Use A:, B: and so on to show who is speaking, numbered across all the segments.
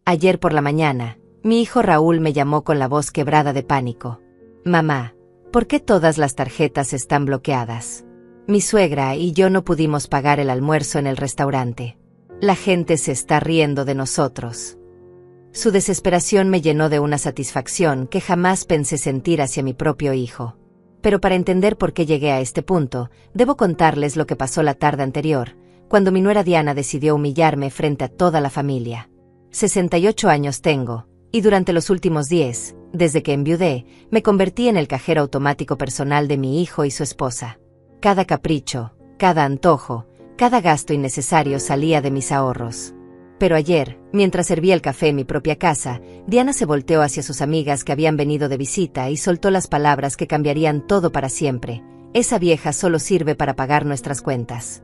A: Ayer por la mañana, mi hijo Raúl me llamó con la voz quebrada de pánico. Mamá, ¿por qué todas las tarjetas están bloqueadas? Mi suegra y yo no pudimos pagar el almuerzo en el restaurante. La gente se está riendo de nosotros. Su desesperación me llenó de una satisfacción que jamás pensé sentir hacia mi propio hijo. Pero para entender por qué llegué a este punto, debo contarles lo que pasó la tarde anterior, cuando mi nuera Diana decidió humillarme frente a toda la familia. 68 años tengo, y durante los últimos 10, desde que enviudé, me convertí en el cajero automático personal de mi hijo y su esposa. Cada capricho, cada antojo, cada gasto innecesario salía de mis ahorros. Pero ayer, mientras servía el café en mi propia casa, Diana se volteó hacia sus amigas que habían venido de visita y soltó las palabras que cambiarían todo para siempre. Esa vieja solo sirve para pagar nuestras cuentas.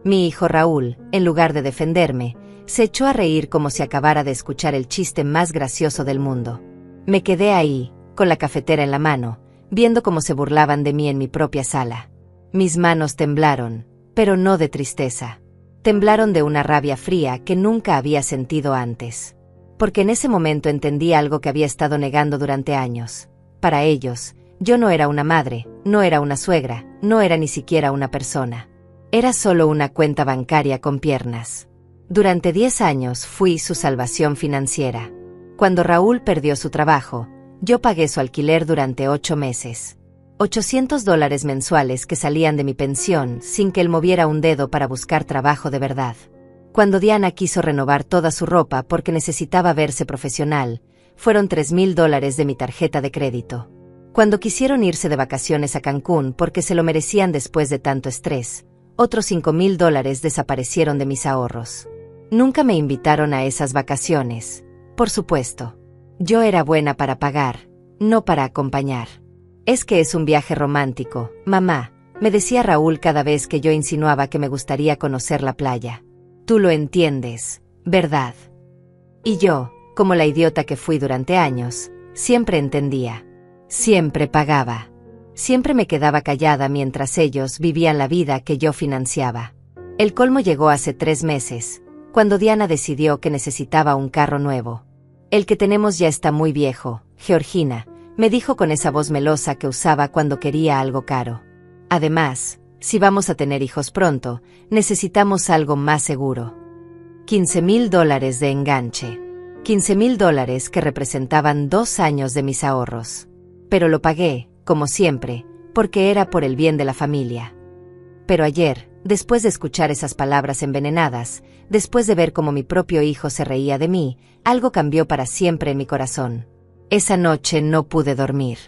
A: Mi hijo Raúl, en lugar de defenderme, se echó a reír como si acabara de escuchar el chiste más gracioso del mundo. Me quedé ahí, con la cafetera en la mano, viendo cómo se burlaban de mí en mi propia sala. Mis manos temblaron, pero no de tristeza. Temblaron de una rabia fría que nunca había sentido antes. Porque en ese momento entendí algo que había estado negando durante años. Para ellos, yo no era una madre, no era una suegra, no era ni siquiera una persona. Era solo una cuenta bancaria con piernas. Durante 10 años fui su salvación financiera. Cuando Raúl perdió su trabajo, yo pagué su alquiler durante 8 meses. $800 mensuales que salían de mi pensión sin que él moviera un dedo para buscar trabajo de verdad. Cuando Diana quiso renovar toda su ropa porque necesitaba verse profesional, fueron $3,000 de mi tarjeta de crédito. Cuando quisieron irse de vacaciones a Cancún porque se lo merecían después de tanto estrés, otros $5,000 desaparecieron de mis ahorros. Nunca me invitaron a esas vacaciones. Por supuesto. Yo era buena para pagar, no para acompañar. Es que es un viaje romántico, mamá, me decía Raúl cada vez que yo insinuaba que me gustaría conocer la playa. Tú lo entiendes, ¿verdad? Y yo, como la idiota que fui durante años, siempre entendía. Siempre pagaba. Siempre me quedaba callada mientras ellos vivían la vida que yo financiaba. El colmo llegó hace 3 meses, cuando Diana decidió que necesitaba un carro nuevo. El que tenemos ya está muy viejo, Georgina, me dijo con esa voz melosa que usaba cuando quería algo caro. Además, si vamos a tener hijos pronto, necesitamos algo más seguro. $15,000 de enganche. $15,000 que representaban 2 años de mis ahorros. Pero lo pagué, como siempre, porque era por el bien de la familia. Pero ayer, después de escuchar esas palabras envenenadas, después de ver cómo mi propio hijo se reía de mí, algo cambió para siempre en mi corazón. Esa noche no pude dormir.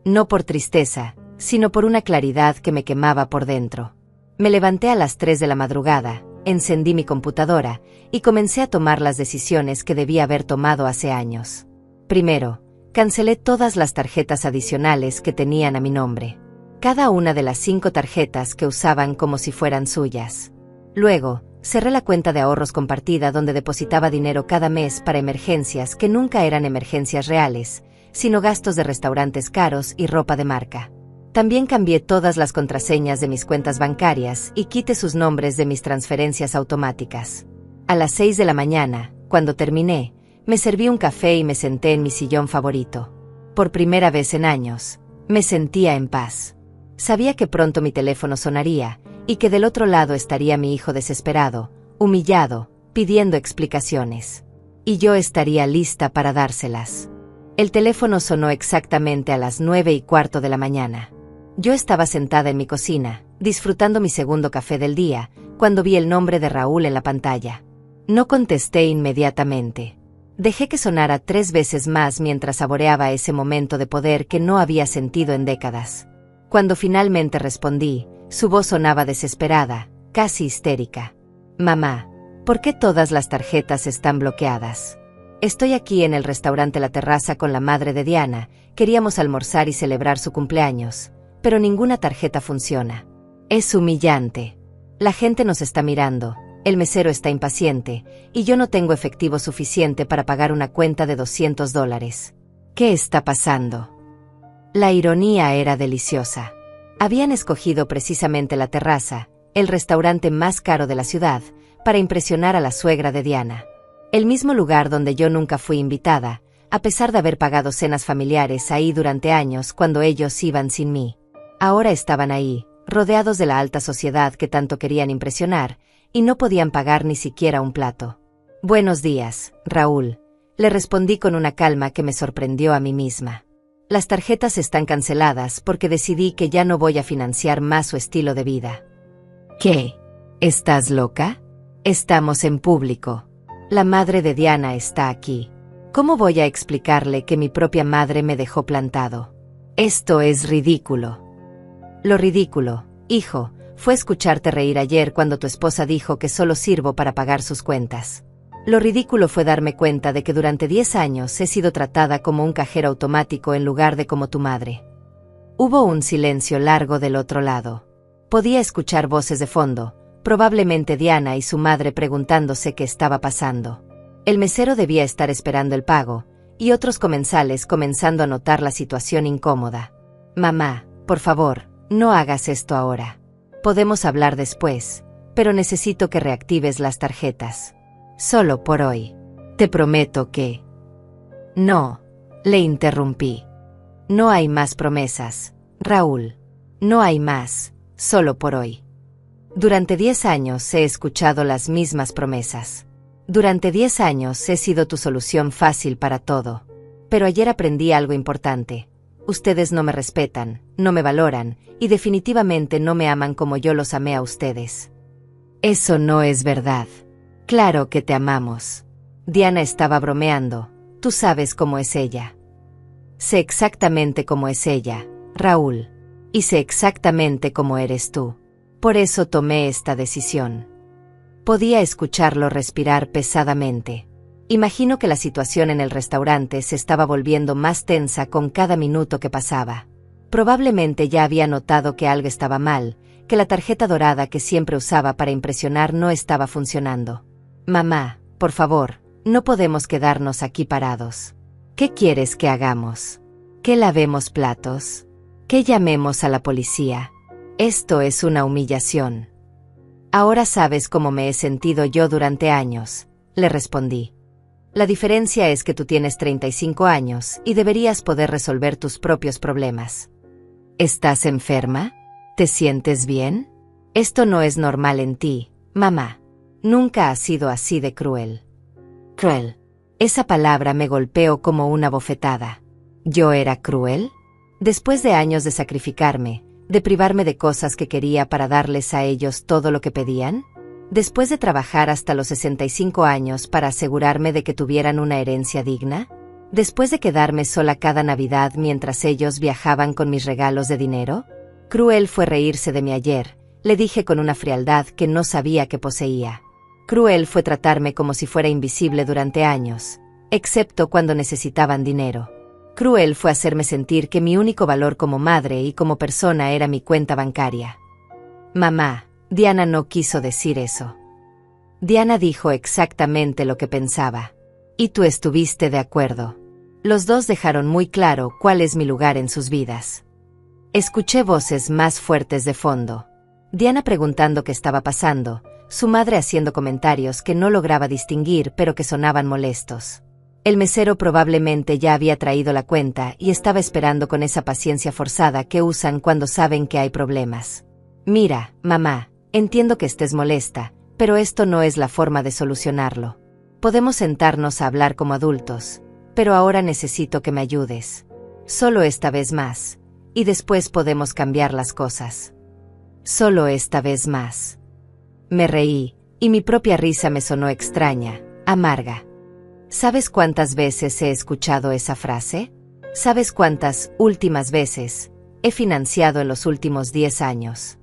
A: No por tristeza, sino por una claridad que me quemaba por dentro. Me levanté a las 3 de la madrugada, encendí mi computadora, y comencé a tomar las decisiones que debía haber tomado hace años. Primero, cancelé todas las tarjetas adicionales que tenían a mi nombre. Cada una de las 5 tarjetas que usaban como si fueran suyas. Luego, cerré la cuenta de ahorros compartida donde depositaba dinero cada mes para emergencias que nunca eran emergencias reales, sino gastos de restaurantes caros y ropa de marca. También cambié todas las contraseñas de mis cuentas bancarias y quité sus nombres de mis transferencias automáticas. A las 6 de la mañana, cuando terminé, me serví un café y me senté en mi sillón favorito. Por primera vez en años, me sentía en paz. Sabía que pronto mi teléfono sonaría, y que del otro lado estaría mi hijo desesperado, humillado, pidiendo explicaciones. Y yo estaría lista para dárselas. El teléfono sonó exactamente a las 9:15 de la mañana. Yo estaba sentada en mi cocina, disfrutando mi segundo café del día, cuando vi el nombre de Raúl en la pantalla. No contesté inmediatamente. Dejé que sonara 3 veces más mientras saboreaba ese momento de poder que no había sentido en décadas. Cuando finalmente respondí, su voz sonaba desesperada, casi histérica. Mamá, ¿por qué todas las tarjetas están bloqueadas? Estoy aquí en el restaurante La Terraza con la madre de Diana, queríamos almorzar y celebrar su cumpleaños, pero ninguna tarjeta funciona. Es humillante. La gente nos está mirando, el mesero está impaciente, y yo no tengo efectivo suficiente para pagar una cuenta de $200. ¿Qué está pasando? La ironía era deliciosa. Habían escogido precisamente La Terraza, el restaurante más caro de la ciudad, para impresionar a la suegra de Diana. El mismo lugar donde yo nunca fui invitada, a pesar de haber pagado cenas familiares ahí durante años cuando ellos iban sin mí. Ahora estaban ahí, rodeados de la alta sociedad que tanto querían impresionar, y no podían pagar ni siquiera un plato. Buenos días, Raúl, le respondí con una calma que me sorprendió a mí misma. Las tarjetas están canceladas porque decidí que ya no voy a financiar más su estilo de vida. ¿Qué? ¿Estás loca? Estamos en público. La madre de Diana está aquí. ¿Cómo voy a explicarle que mi propia madre me dejó plantado? Esto es ridículo. Lo ridículo, hijo, fue escucharte reír ayer cuando tu esposa dijo que solo sirvo para pagar sus cuentas. Lo ridículo fue darme cuenta de que durante 10 años he sido tratada como un cajero automático en lugar de como tu madre. Hubo un silencio largo del otro lado. Podía escuchar voces de fondo, probablemente Diana y su madre preguntándose qué estaba pasando. El mesero debía estar esperando el pago, y otros comensales comenzando a notar la situación incómoda. Mamá, por favor, no hagas esto ahora. Podemos hablar después, pero necesito que reactives las tarjetas. Solo por hoy. Te prometo que... No, le interrumpí. No hay más promesas, Raúl. No hay más, solo por hoy. Durante 10 años he escuchado las mismas promesas. Durante 10 años he sido tu solución fácil para todo. Pero ayer aprendí algo importante. Ustedes no me respetan, no me valoran, y definitivamente no me aman como yo los amé a ustedes. Eso no es verdad. Claro que te amamos. Diana estaba bromeando. Tú sabes cómo es ella. Sé exactamente cómo es ella, Raúl. Y sé exactamente cómo eres tú. Por eso tomé esta decisión. Podía escucharlo respirar pesadamente. Imagino que la situación en el restaurante se estaba volviendo más tensa con cada minuto que pasaba. Probablemente ya había notado que algo estaba mal, que la tarjeta dorada que siempre usaba para impresionar no estaba funcionando. Mamá, por favor, no podemos quedarnos aquí parados. ¿Qué quieres que hagamos? ¿Que lavemos platos? ¿Que llamemos a la policía? Esto es una humillación. Ahora sabes cómo me he sentido yo durante años, le respondí. La diferencia es que tú tienes 35 años y deberías poder resolver tus propios problemas. ¿Estás enferma? ¿Te sientes bien? Esto no es normal en ti, mamá. Nunca has sido así de cruel. Cruel. Esa palabra me golpeó como una bofetada. ¿Yo era cruel? Después de años de sacrificarme, de privarme de cosas que quería para darles a ellos todo lo que pedían, después de trabajar hasta los 65 años para asegurarme de que tuvieran una herencia digna, después de quedarme sola cada Navidad mientras ellos viajaban con mis regalos de dinero, cruel fue reírse de mí ayer, le dije con una frialdad que no sabía que poseía. Cruel fue tratarme como si fuera invisible durante años, excepto cuando necesitaban dinero. Cruel fue hacerme sentir que mi único valor como madre y como persona era mi cuenta bancaria. Mamá, Diana no quiso decir eso. Diana dijo exactamente lo que pensaba. Y tú estuviste de acuerdo. Los dos dejaron muy claro cuál es mi lugar en sus vidas. Escuché voces más fuertes de fondo. Diana preguntando qué estaba pasando, su madre haciendo comentarios que no lograba distinguir pero que sonaban molestos. El mesero probablemente ya había traído la cuenta y estaba esperando con esa paciencia forzada que usan cuando saben que hay problemas. Mira, mamá, entiendo que estés molesta, pero esto no es la forma de solucionarlo. Podemos sentarnos a hablar como adultos, pero ahora necesito que me ayudes. Solo esta vez más, y después podemos cambiar las cosas. Solo esta vez más. Me reí, y mi propia risa me sonó extraña, amarga. ¿Sabes cuántas veces he escuchado esa frase? ¿Sabes cuántas últimas veces he financiado en los últimos 10 años?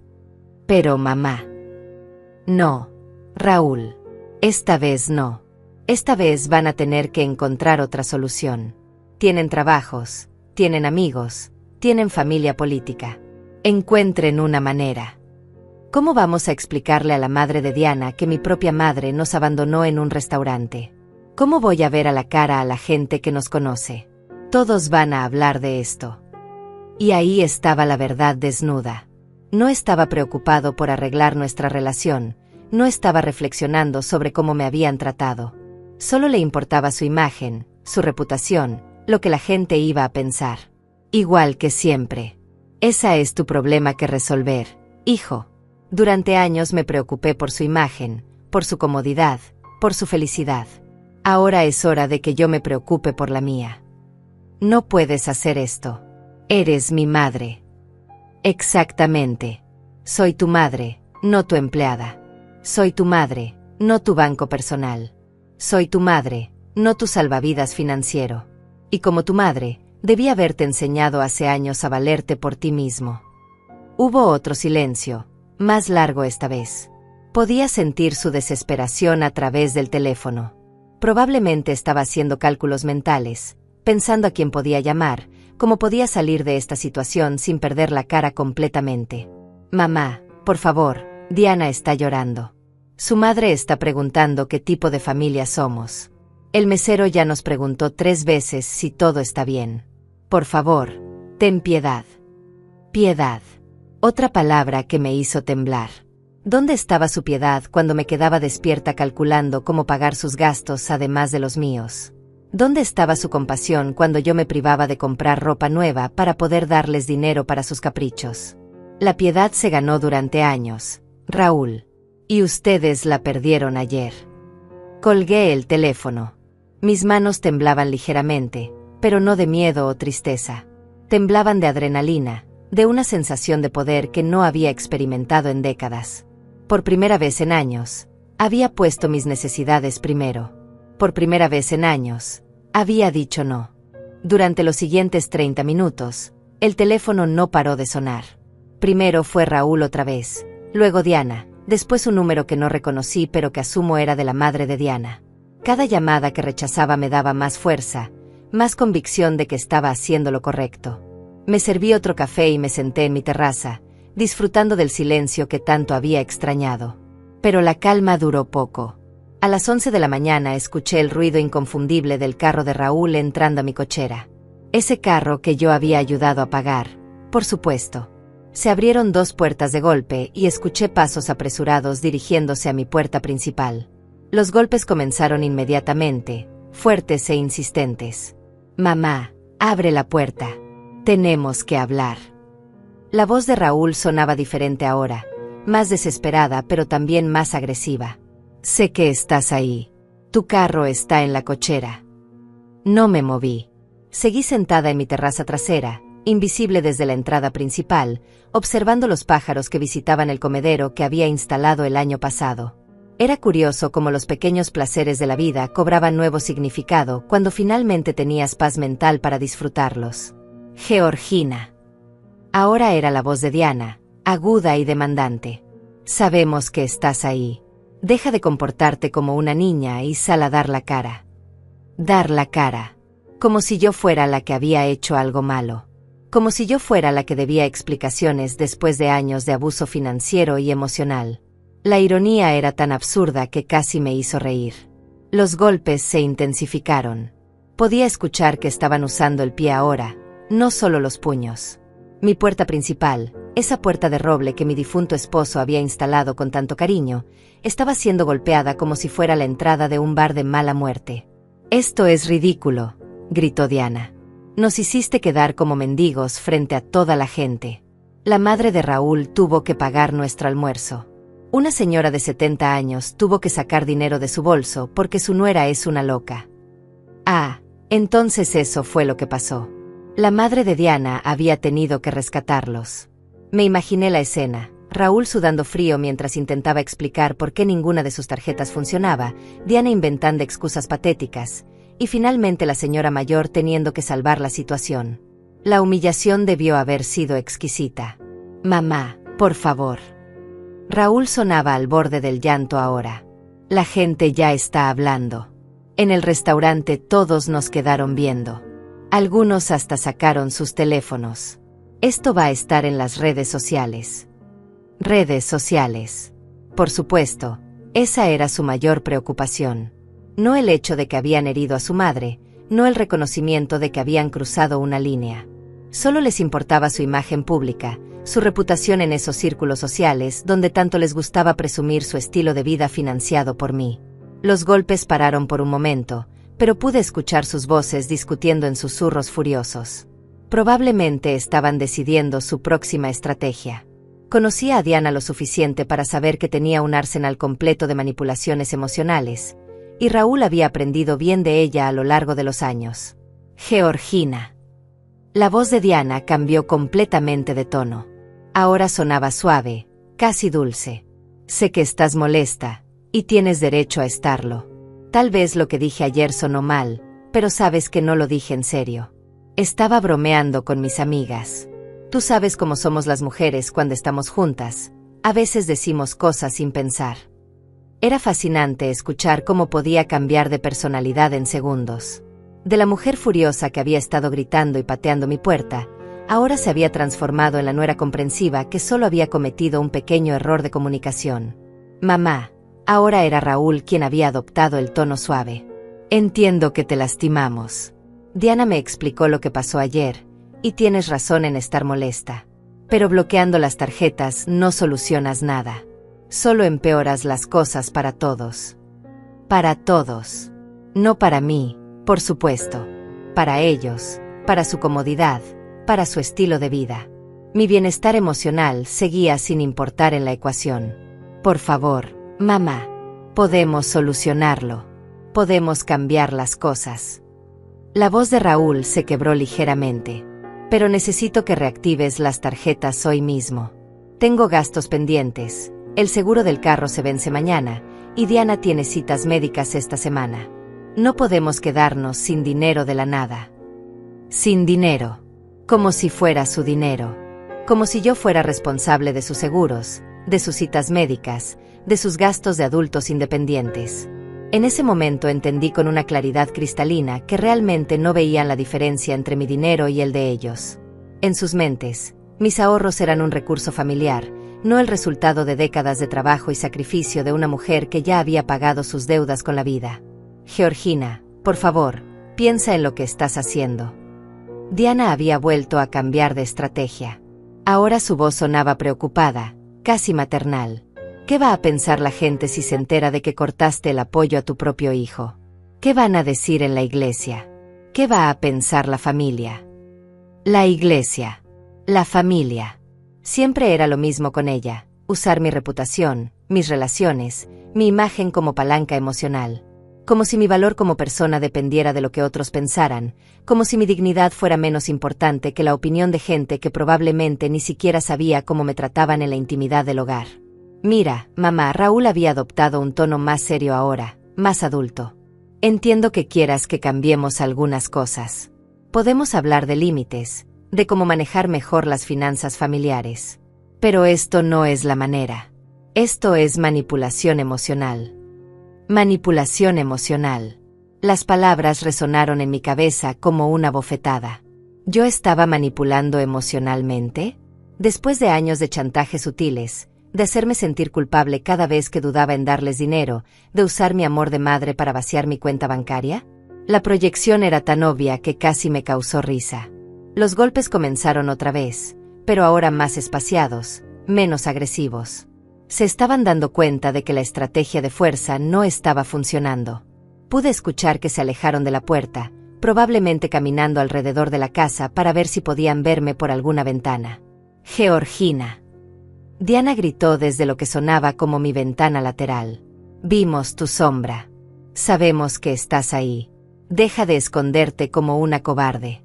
A: Pero mamá. No, Raúl. Esta vez no. Esta vez van a tener que encontrar otra solución. Tienen trabajos, tienen amigos, tienen familia política. Encuentren una manera. ¿Cómo vamos a explicarle a la madre de Diana que mi propia madre nos abandonó en un restaurante? ¿Cómo voy a ver a la cara a la gente que nos conoce? Todos van a hablar de esto. Y ahí estaba la verdad desnuda. No estaba preocupado por arreglar nuestra relación, no estaba reflexionando sobre cómo me habían tratado. Solo le importaba su imagen, su reputación, lo que la gente iba a pensar. Igual que siempre. Esa es tu problema que resolver, hijo. Durante años me preocupé por su imagen, por su comodidad, por su felicidad. Ahora es hora de que yo me preocupe por la mía. No puedes hacer esto. Eres mi madre. Exactamente. Soy tu madre, no tu empleada. Soy tu madre, no tu banco personal. Soy tu madre, no tu salvavidas financiero. Y como tu madre, debí haberte enseñado hace años a valerte por ti mismo. Hubo otro silencio, más largo esta vez. Podía sentir su desesperación a través del teléfono. Probablemente estaba haciendo cálculos mentales, pensando a quién podía llamar, cómo podía salir de esta situación sin perder la cara completamente. Mamá, por favor, Diana está llorando. Su madre está preguntando qué tipo de familia somos. El mesero ya nos preguntó 3 veces si todo está bien. Por favor, ten piedad. Piedad. Otra palabra que me hizo temblar. ¿Dónde estaba su piedad cuando me quedaba despierta calculando cómo pagar sus gastos además de los míos? ¿Dónde estaba su compasión cuando yo me privaba de comprar ropa nueva para poder darles dinero para sus caprichos? La piedad se ganó durante años, Raúl. Y ustedes la perdieron ayer. Colgué el teléfono. Mis manos temblaban ligeramente, pero no de miedo o tristeza. Temblaban de adrenalina, de una sensación de poder que no había experimentado en décadas. Por primera vez en años, había puesto mis necesidades primero. Por primera vez en años, había dicho no. Durante los siguientes 30 minutos, el teléfono no paró de sonar. Primero fue Raúl otra vez, luego Diana, después un número que no reconocí pero que asumo era de la madre de Diana. Cada llamada que rechazaba me daba más fuerza, más convicción de que estaba haciendo lo correcto. Me serví otro café y me senté en mi terraza, disfrutando del silencio que tanto había extrañado. Pero la calma duró poco. A las 11 de la mañana escuché el ruido inconfundible del carro de Raúl entrando a mi cochera. Ese carro que yo había ayudado a pagar, por supuesto. Se abrieron 2 puertas de golpe y escuché pasos apresurados dirigiéndose a mi puerta principal. Los golpes comenzaron inmediatamente, fuertes e insistentes. Mamá, abre la puerta. Tenemos que hablar. La voz de Raúl sonaba diferente ahora, más desesperada pero también más agresiva. Sé que estás ahí. Tu carro está en la cochera. No me moví. Seguí sentada en mi terraza trasera, invisible desde la entrada principal, observando los pájaros que visitaban el comedero que había instalado el año pasado. Era curioso cómo los pequeños placeres de la vida cobraban nuevo significado cuando finalmente tenías paz mental para disfrutarlos. Georgina. Ahora era la voz de Diana, aguda y demandante. Sabemos que estás ahí. Deja de comportarte como una niña y sal a dar la cara. Dar la cara. Como si yo fuera la que había hecho algo malo. Como si yo fuera la que debía explicaciones después de años de abuso financiero y emocional. La ironía era tan absurda que casi me hizo reír. Los golpes se intensificaron. Podía escuchar que estaban usando el pie ahora, no solo los puños. Mi puerta principal, esa puerta de roble que mi difunto esposo había instalado con tanto cariño, estaba siendo golpeada como si fuera la entrada de un bar de mala muerte. «Esto es ridículo», gritó Diana. «Nos hiciste quedar como mendigos frente a toda la gente. La madre de Raúl tuvo que pagar nuestro almuerzo. Una señora de 70 años tuvo que sacar dinero de su bolso porque su nuera es una loca». Ah, entonces eso fue lo que pasó. La madre de Diana había tenido que rescatarlos. Me imaginé la escena, Raúl sudando frío mientras intentaba explicar por qué ninguna de sus tarjetas funcionaba, Diana inventando excusas patéticas, y finalmente la señora mayor teniendo que salvar la situación. La humillación debió haber sido exquisita. «Mamá, por favor». Raúl sonaba al borde del llanto ahora. La gente ya está hablando. En el restaurante todos nos quedaron viendo. Algunos hasta sacaron sus teléfonos. Esto va a estar en las redes sociales. Redes sociales. Por supuesto, esa era su mayor preocupación. No el hecho de que habían herido a su madre, no el reconocimiento de que habían cruzado una línea. Solo les importaba su imagen pública, su reputación en esos círculos sociales donde tanto les gustaba presumir su estilo de vida financiado por mí. Los golpes pararon por un momento, pero pude escuchar sus voces discutiendo en susurros furiosos. Probablemente estaban decidiendo su próxima estrategia. Conocía a Diana lo suficiente para saber que tenía un arsenal completo de manipulaciones emocionales, y Raúl había aprendido bien de ella a lo largo de los años. Georgina. La voz de Diana cambió completamente de tono. Ahora sonaba suave, casi dulce. Sé que estás molesta, y tienes derecho a estarlo. Tal vez lo que dije ayer sonó mal, pero sabes que no lo dije en serio. Estaba bromeando con mis amigas. Tú sabes cómo somos las mujeres cuando estamos juntas. A veces decimos cosas sin pensar. Era fascinante escuchar cómo podía cambiar de personalidad en segundos. De la mujer furiosa que había estado gritando y pateando mi puerta, ahora se había transformado en la nuera comprensiva que solo había cometido un pequeño error de comunicación. Mamá. Ahora era Raúl quien había adoptado el tono suave. Entiendo que te lastimamos. Diana me explicó lo que pasó ayer, y tienes razón en estar molesta. Pero bloqueando las tarjetas no solucionas nada. Solo empeoras las cosas para todos. Para todos. No para mí, por supuesto. Para ellos, para su comodidad, para su estilo de vida. Mi bienestar emocional seguía sin importar en la ecuación. Por favor, mamá, podemos solucionarlo. Podemos cambiar las cosas. La voz de Raúl se quebró ligeramente. Pero necesito que reactives las tarjetas hoy mismo. Tengo gastos pendientes, el seguro del carro se vence mañana, y Diana tiene citas médicas esta semana. No podemos quedarnos sin dinero de la nada. Sin dinero. Como si fuera su dinero. Como si yo fuera responsable de sus seguros, de sus citas médicas, de sus gastos de adultos independientes. En ese momento entendí con una claridad cristalina que realmente no veían la diferencia entre mi dinero y el de ellos. En sus mentes, mis ahorros eran un recurso familiar, no el resultado de décadas de trabajo y sacrificio de una mujer que ya había pagado sus deudas con la vida. Georgina, por favor, piensa en lo que estás haciendo. Diana había vuelto a cambiar de estrategia. Ahora su voz sonaba preocupada, casi maternal. ¿Qué va a pensar la gente si se entera de que cortaste el apoyo a tu propio hijo? ¿Qué van a decir en la iglesia? ¿Qué va a pensar la familia? La iglesia. La familia. Siempre era lo mismo con ella, usar mi reputación, mis relaciones, mi imagen como palanca emocional. Como si mi valor como persona dependiera de lo que otros pensaran, como si mi dignidad fuera menos importante que la opinión de gente que probablemente ni siquiera sabía cómo me trataban en la intimidad del hogar. Mira, mamá, Raúl había adoptado un tono más serio ahora, más adulto. Entiendo que quieras que cambiemos algunas cosas. Podemos hablar de límites, de cómo manejar mejor las finanzas familiares. Pero esto no es la manera. Esto es manipulación emocional. Manipulación emocional. Las palabras resonaron en mi cabeza como una bofetada. ¿Yo estaba manipulando emocionalmente? Después de años de chantajes sutiles, de hacerme sentir culpable cada vez que dudaba en darles dinero, de usar mi amor de madre para vaciar mi cuenta bancaria. La proyección era tan obvia que casi me causó risa. Los golpes comenzaron otra vez, pero ahora más espaciados, menos agresivos. Se estaban dando cuenta de que la estrategia de fuerza no estaba funcionando. Pude escuchar que se alejaron de la puerta, probablemente caminando alrededor de la casa para ver si podían verme por alguna ventana. Georgina. Diana gritó desde lo que sonaba como mi ventana lateral. Vimos tu sombra. Sabemos que estás ahí. Deja de esconderte como una cobarde.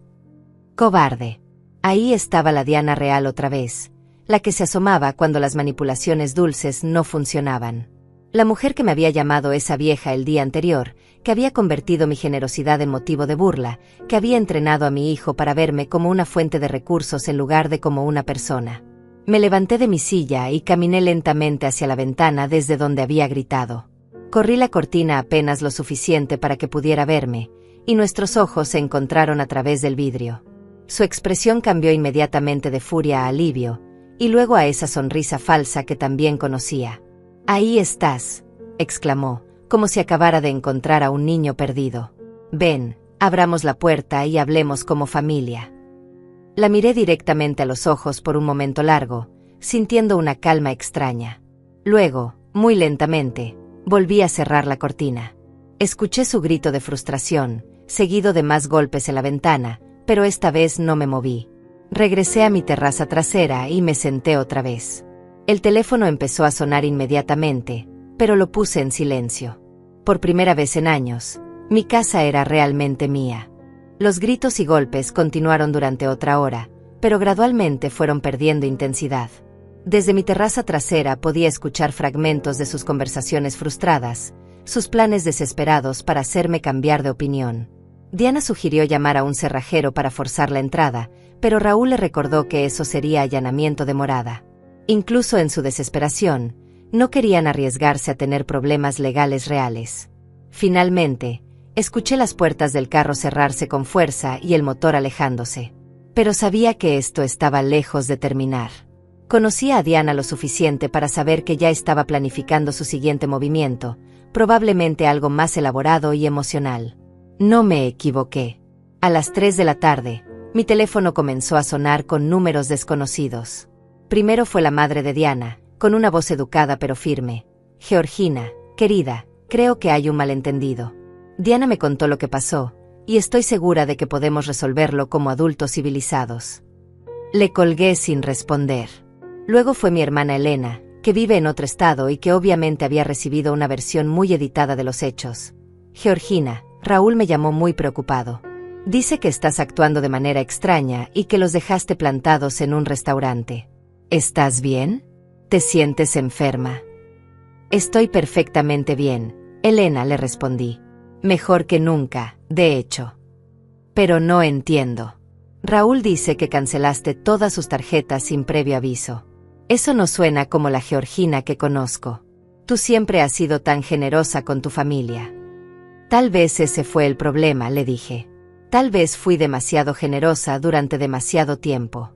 A: Cobarde. Ahí estaba la Diana real otra vez, la que se asomaba cuando las manipulaciones dulces no funcionaban. La mujer que me había llamado esa vieja el día anterior, que había convertido mi generosidad en motivo de burla, que había entrenado a mi hijo para verme como una fuente de recursos en lugar de como una persona. Me levanté de mi silla y caminé lentamente hacia la ventana desde donde había gritado. Corrí la cortina apenas lo suficiente para que pudiera verme, y nuestros ojos se encontraron a través del vidrio. Su expresión cambió inmediatamente de furia a alivio, y luego a esa sonrisa falsa que también conocía. «Ahí estás», exclamó, como si acabara de encontrar a un niño perdido. «Ven, abramos la puerta y hablemos como familia». La miré directamente a los ojos por un momento largo, sintiendo una calma extraña. Luego, muy lentamente, Volví a cerrar la cortina. Escuché su grito de frustración, seguido de más golpes en la ventana, pero esta vez no me moví. Regresé a mi terraza trasera y me senté otra vez. El teléfono empezó a sonar inmediatamente, pero lo puse en silencio. Por primera vez en años, mi casa era realmente mía. Los gritos y golpes continuaron durante otra hora, pero gradualmente fueron perdiendo intensidad. Desde mi terraza trasera podía escuchar fragmentos de sus conversaciones frustradas, sus planes desesperados para hacerme cambiar de opinión. Diana sugirió llamar a un cerrajero para forzar la entrada, pero Raúl le recordó que eso sería allanamiento de morada. Incluso en su desesperación, no querían arriesgarse a tener problemas legales reales. Finalmente, escuché las puertas del carro cerrarse con fuerza y el motor alejándose. Pero sabía que esto estaba lejos de terminar. Conocía a Diana lo suficiente para saber que ya estaba planificando su siguiente movimiento, probablemente algo más elaborado y emocional. No me equivoqué. A las 3 de la tarde, mi teléfono comenzó a sonar con números desconocidos. Primero fue la madre de Diana, con una voz educada pero firme. Georgina, querida, creo que hay un malentendido. Diana me contó lo que pasó, y estoy segura de que podemos resolverlo como adultos civilizados. Le colgué sin responder. Luego fue mi hermana Elena, que vive en otro estado y que obviamente había recibido una versión muy editada de los hechos. Georgina, Raúl me llamó muy preocupado. Dice que estás actuando de manera extraña y que los dejaste plantados en un restaurante. ¿Estás bien? ¿Te sientes enferma? Estoy perfectamente bien, Elena, le respondí. Mejor que nunca, de hecho. Pero no entiendo. Raúl dice que cancelaste todas sus tarjetas sin previo aviso. Eso no suena como la Georgina que conozco. Tú siempre has sido tan generosa con tu familia. Tal vez ese fue el problema, le dije. Tal vez fui demasiado generosa durante demasiado tiempo.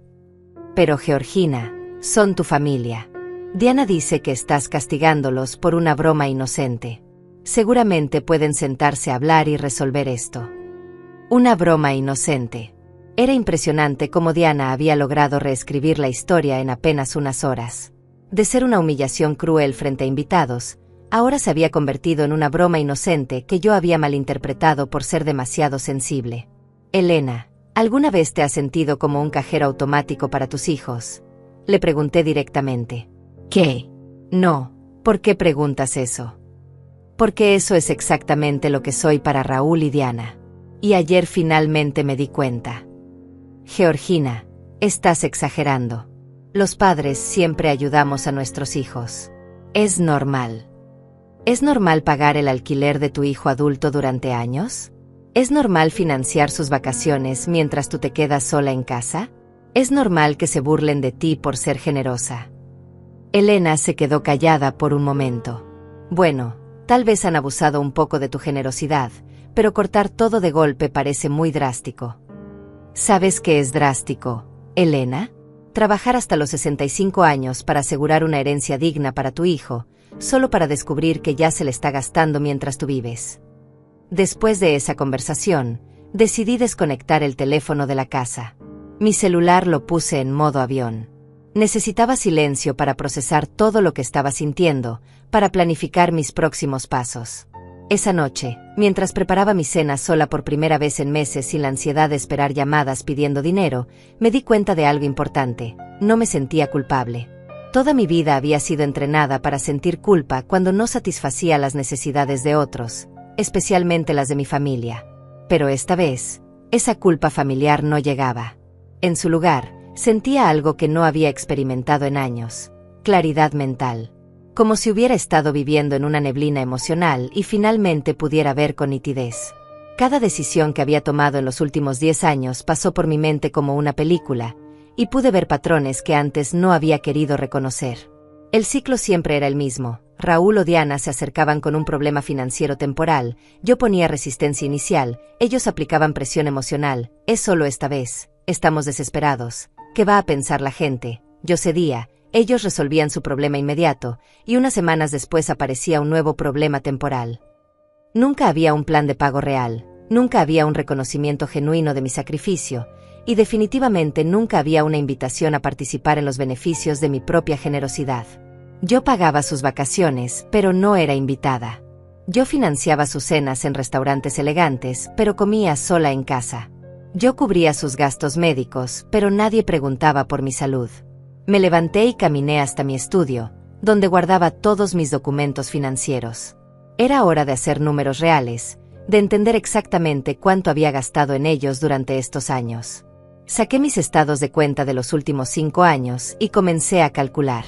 A: Pero Georgina, son tu familia. Diana dice que estás castigándolos por una broma inocente. Seguramente pueden sentarse a hablar y resolver esto. Una broma inocente. Era impresionante cómo Diana había logrado reescribir la historia en apenas unas horas. De ser una humillación cruel frente a invitados, ahora se había convertido en una broma inocente que yo había malinterpretado por ser demasiado sensible. Elena, ¿alguna vez te has sentido como un cajero automático para tus hijos? Le pregunté directamente. ¿Qué? No, ¿por qué preguntas eso? Porque eso es exactamente lo que soy para Raúl y Diana. Y ayer finalmente me di cuenta. Georgina, estás exagerando. Los padres siempre ayudamos a nuestros hijos. Es normal. ¿Es normal pagar el alquiler de tu hijo adulto durante años? ¿Es normal financiar sus vacaciones mientras tú te quedas sola en casa? ¿Es normal que se burlen de ti por ser generosa? Elena se quedó callada por un momento. Bueno, tal vez han abusado un poco de tu generosidad, pero cortar todo de golpe parece muy drástico. ¿Sabes qué es drástico, Elena? Trabajar hasta los 65 años para asegurar una herencia digna para tu hijo, solo para descubrir que ya se le está gastando mientras tú vives. Después de esa conversación, decidí desconectar el teléfono de la casa. Mi celular lo puse en modo avión. Necesitaba silencio para procesar todo lo que estaba sintiendo, para planificar mis próximos pasos. Esa noche, mientras preparaba mi cena sola por primera vez en meses sin la ansiedad de esperar llamadas pidiendo dinero, me di cuenta de algo importante: no me sentía culpable. Toda mi vida había sido entrenada para sentir culpa cuando no satisfacía las necesidades de otros, especialmente las de mi familia. Pero esta vez, esa culpa familiar no llegaba. En su lugar, sentía algo que no había experimentado en años: claridad mental. Como si hubiera estado viviendo en una neblina emocional y finalmente pudiera ver con nitidez. Cada decisión que había tomado en los últimos 10 años pasó por mi mente como una película, y pude ver patrones que antes no había querido reconocer. El ciclo siempre era el mismo: Raúl o Diana se acercaban con un problema financiero temporal, yo ponía resistencia inicial, ellos aplicaban presión emocional: es solo esta vez, estamos desesperados, ¿qué va a pensar la gente? Yo cedía. Ellos resolvían su problema inmediato, y unas semanas después aparecía un nuevo problema temporal. Nunca había un plan de pago real, nunca había un reconocimiento genuino de mi sacrificio, y definitivamente nunca había una invitación a participar en los beneficios de mi propia generosidad. Yo pagaba sus vacaciones, pero no era invitada. Yo financiaba sus cenas en restaurantes elegantes, pero comía sola en casa. Yo cubría sus gastos médicos, pero nadie preguntaba por mi salud. Me levanté y caminé hasta mi estudio, donde guardaba todos mis documentos financieros. Era hora de hacer números reales, de entender exactamente cuánto había gastado en ellos durante estos años. Saqué mis estados de cuenta de los últimos 5 años y comencé a calcular.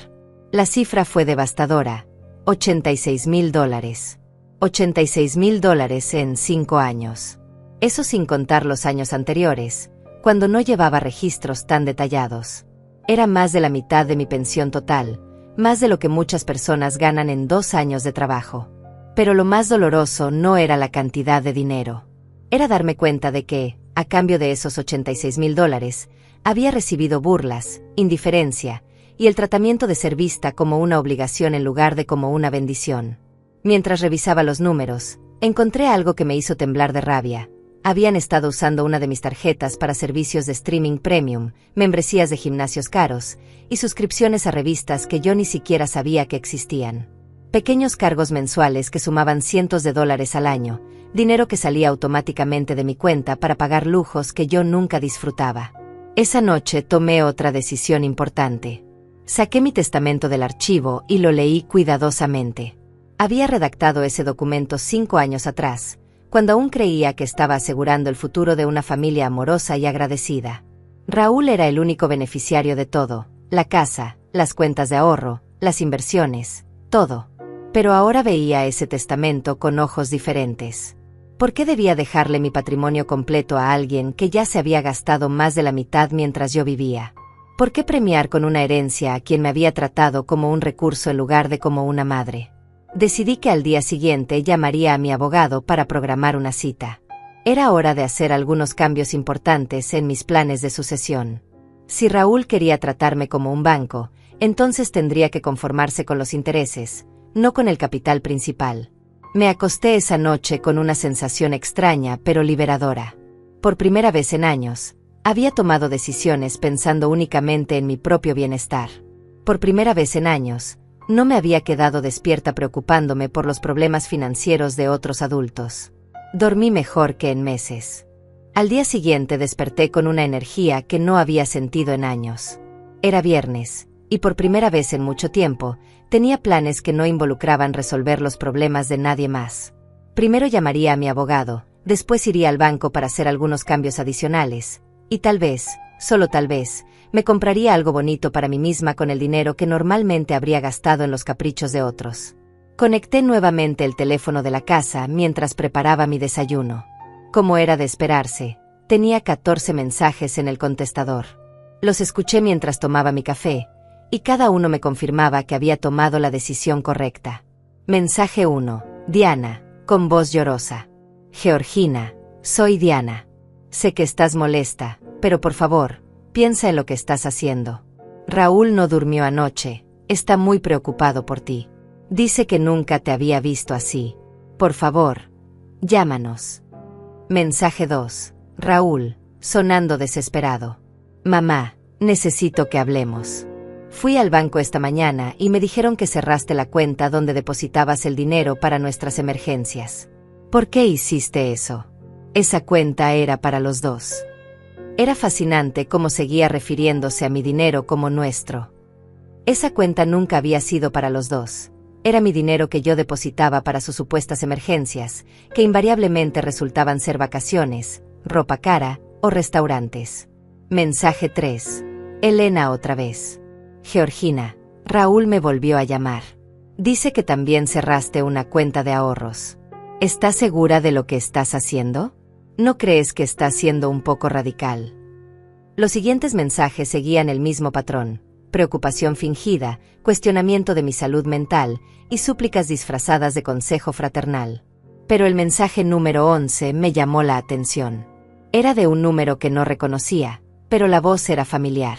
A: La cifra fue devastadora: $86,000. $86,000 en 5 años. Eso sin contar los años anteriores, cuando no llevaba registros tan detallados. Era más de la mitad de mi pensión total, más de lo que muchas personas ganan en 2 años de trabajo. Pero lo más doloroso no era la cantidad de dinero. Era darme cuenta de que, a cambio de esos $86,000, había recibido burlas, indiferencia, y el tratamiento de ser vista como una obligación en lugar de como una bendición. Mientras revisaba los números, encontré algo que me hizo temblar de rabia. Habían estado usando una de mis tarjetas para servicios de streaming premium, membresías de gimnasios caros, y suscripciones a revistas que yo ni siquiera sabía que existían. Pequeños cargos mensuales que sumaban cientos de dólares al año, dinero que salía automáticamente de mi cuenta para pagar lujos que yo nunca disfrutaba. Esa noche tomé otra decisión importante. Saqué mi testamento del archivo y lo leí cuidadosamente. Había redactado ese documento 5 años atrás, cuando aún creía que estaba asegurando el futuro de una familia amorosa y agradecida. Raúl era el único beneficiario de todo: la casa, las cuentas de ahorro, las inversiones, todo. Pero ahora veía ese testamento con ojos diferentes. ¿Por qué debía dejarle mi patrimonio completo a alguien que ya se había gastado más de la mitad mientras yo vivía? ¿Por qué premiar con una herencia a quien me había tratado como un recurso en lugar de como una madre? Decidí que al día siguiente llamaría a mi abogado para programar una cita. Era hora de hacer algunos cambios importantes en mis planes de sucesión. Si Raúl quería tratarme como un banco, entonces tendría que conformarse con los intereses, no con el capital principal. Me acosté esa noche con una sensación extraña pero liberadora. Por primera vez en años, había tomado decisiones pensando únicamente en mi propio bienestar. Por primera vez en años, no me había quedado despierta preocupándome por los problemas financieros de otros adultos. Dormí mejor que en meses. Al día siguiente desperté con una energía que no había sentido en años. Era viernes, y por primera vez en mucho tiempo, tenía planes que no involucraban resolver los problemas de nadie más. Primero llamaría a mi abogado, después iría al banco para hacer algunos cambios adicionales, y tal vez, solo tal vez, me compraría algo bonito para mí misma con el dinero que normalmente habría gastado en los caprichos de otros. Conecté nuevamente el teléfono de la casa mientras preparaba mi desayuno. Como era de esperarse, tenía 14 mensajes en el contestador. Los escuché mientras tomaba mi café, y cada uno me confirmaba que había tomado la decisión correcta. Mensaje 1. Diana, con voz llorosa. Georgina, soy Diana. Sé que estás molesta, pero por favor, piensa en lo que estás haciendo. Raúl no durmió anoche, está muy preocupado por ti. Dice que nunca te había visto así. Por favor, llámanos. Mensaje 2. Raúl, sonando desesperado. Mamá, necesito que hablemos. Fui al banco esta mañana y me dijeron que cerraste la cuenta donde depositabas el dinero para nuestras emergencias. ¿Por qué hiciste eso? Esa cuenta era para los dos. Era fascinante cómo seguía refiriéndose a mi dinero como nuestro. Esa cuenta nunca había sido para los dos. Era mi dinero que yo depositaba para sus supuestas emergencias, que invariablemente resultaban ser vacaciones, ropa cara o restaurantes. Mensaje 3. Elena otra vez. Georgina, Raúl me volvió a llamar. Dice que también cerraste una cuenta de ahorros. ¿Estás segura de lo que estás haciendo? ¿No crees que estás siendo un poco radical? Los siguientes mensajes seguían el mismo patrón: preocupación fingida, cuestionamiento de mi salud mental y súplicas disfrazadas de consejo fraternal. Pero el mensaje número 11 me llamó la atención. Era de un número que no reconocía, pero la voz era familiar.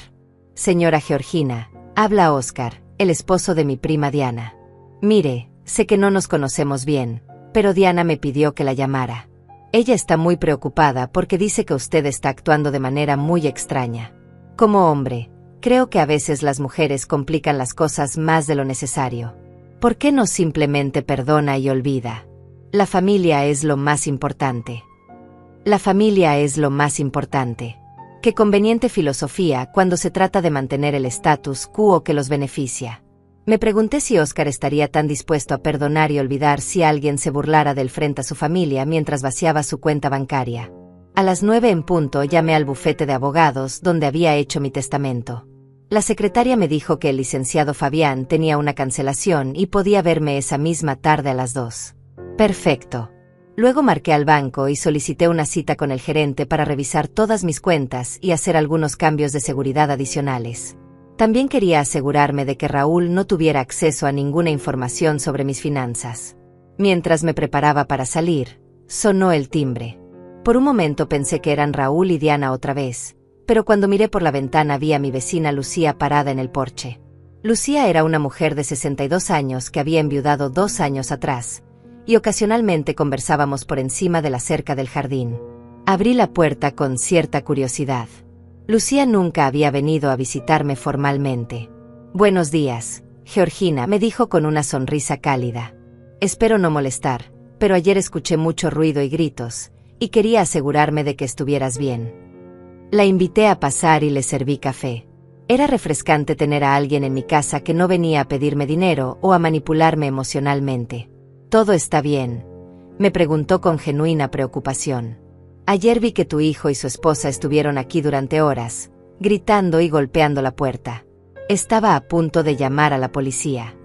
A: Señora Georgina, habla Oscar, el esposo de mi prima Diana. Mire, sé que no nos conocemos bien, pero Diana me pidió que la llamara. Ella está muy preocupada porque dice que usted está actuando de manera muy extraña. Como hombre, Creo que a veces las mujeres complican las cosas más de lo necesario. ¿Por qué no simplemente perdona y olvida? La familia es lo más importante. La familia es lo más importante. Qué conveniente filosofía cuando se trata de mantener el status quo que los beneficia. Me pregunté si Oscar estaría tan dispuesto a perdonar y olvidar si alguien se burlara de él frente a su familia mientras vaciaba su cuenta bancaria. A las 9 en punto llamé al bufete de abogados donde había hecho mi testamento. La secretaria me dijo que el licenciado Fabián tenía una cancelación y podía verme esa misma tarde a las 2. Perfecto. Luego marqué al banco y solicité una cita con el gerente para revisar todas mis cuentas y hacer algunos cambios de seguridad adicionales. También quería asegurarme de que Raúl no tuviera acceso a ninguna información sobre mis finanzas. Mientras me preparaba para salir, sonó el timbre. Por un momento pensé que eran Raúl y Diana otra vez, pero cuando miré por la ventana vi a mi vecina Lucía parada en el porche. Lucía era una mujer de 62 años que había enviudado 2 años atrás, y ocasionalmente conversábamos por encima de la cerca del jardín. Abrí la puerta con cierta curiosidad. Lucía nunca había venido a visitarme formalmente. «Buenos días, Georgina», me dijo con una sonrisa cálida. «Espero no molestar, pero ayer escuché mucho ruido y gritos, y quería asegurarme de que estuvieras bien». La invité a pasar y le serví café. Era refrescante tener a alguien en mi casa que no venía a pedirme dinero o a manipularme emocionalmente. «¿Todo está bien?», me preguntó con genuina preocupación. «Ayer vi que tu hijo y su esposa estuvieron aquí durante horas, gritando y golpeando la puerta. Estaba a punto de llamar a la policía».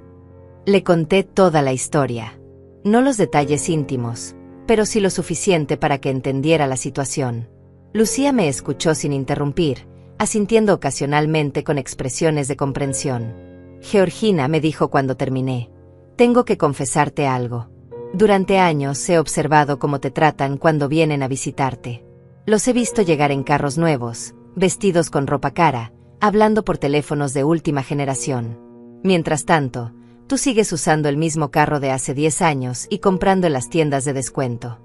A: Le conté toda la historia. No los detalles íntimos, pero sí lo suficiente para que entendiera la situación. Lucía me escuchó sin interrumpir, asintiendo ocasionalmente con expresiones de comprensión. «Georgina», me dijo cuando terminé, «tengo que confesarte algo. Durante años he observado cómo te tratan cuando vienen a visitarte. Los he visto llegar en carros nuevos, vestidos con ropa cara, hablando por teléfonos de última generación. Mientras tanto, tú sigues usando el mismo carro de hace 10 años y comprando en las tiendas de descuento».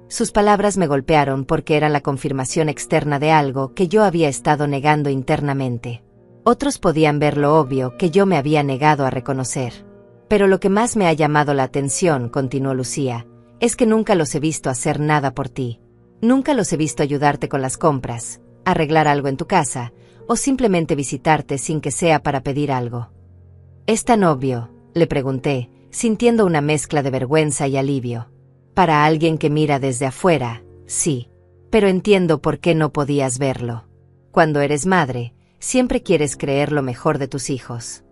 A: Sus palabras me golpearon porque eran la confirmación externa de algo que yo había estado negando internamente. Otros podían ver lo obvio que yo me había negado a reconocer. «Pero lo que más me ha llamado la atención», continuó Lucía, «es que nunca los he visto hacer nada por ti. Nunca los he visto ayudarte con las compras, arreglar algo en tu casa, o simplemente visitarte sin que sea para pedir algo». «¿Es tan obvio?», le pregunté, sintiendo una mezcla de vergüenza y alivio. «Para alguien que mira desde afuera, sí. Pero entiendo por qué no podías verlo. Cuando eres madre, siempre quieres creer lo mejor de tus hijos».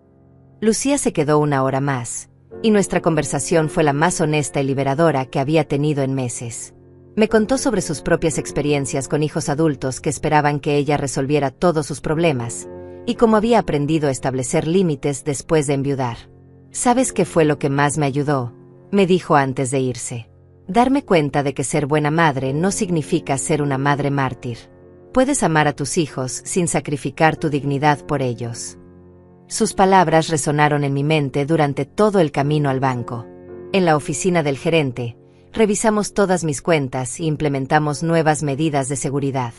A: Lucía se quedó una hora más, y nuestra conversación fue la más honesta y liberadora que había tenido en meses. Me contó sobre sus propias experiencias con hijos adultos que esperaban que ella resolviera todos sus problemas, y cómo había aprendido a establecer límites después de enviudar. «¿Sabes qué fue lo que más me ayudó?», me dijo antes de irse. «Darme cuenta de que ser buena madre no significa ser una madre mártir. Puedes amar a tus hijos sin sacrificar tu dignidad por ellos». Sus palabras resonaron en mi mente durante todo el camino al banco. En la oficina del gerente, revisamos todas mis cuentas e implementamos nuevas medidas de seguridad.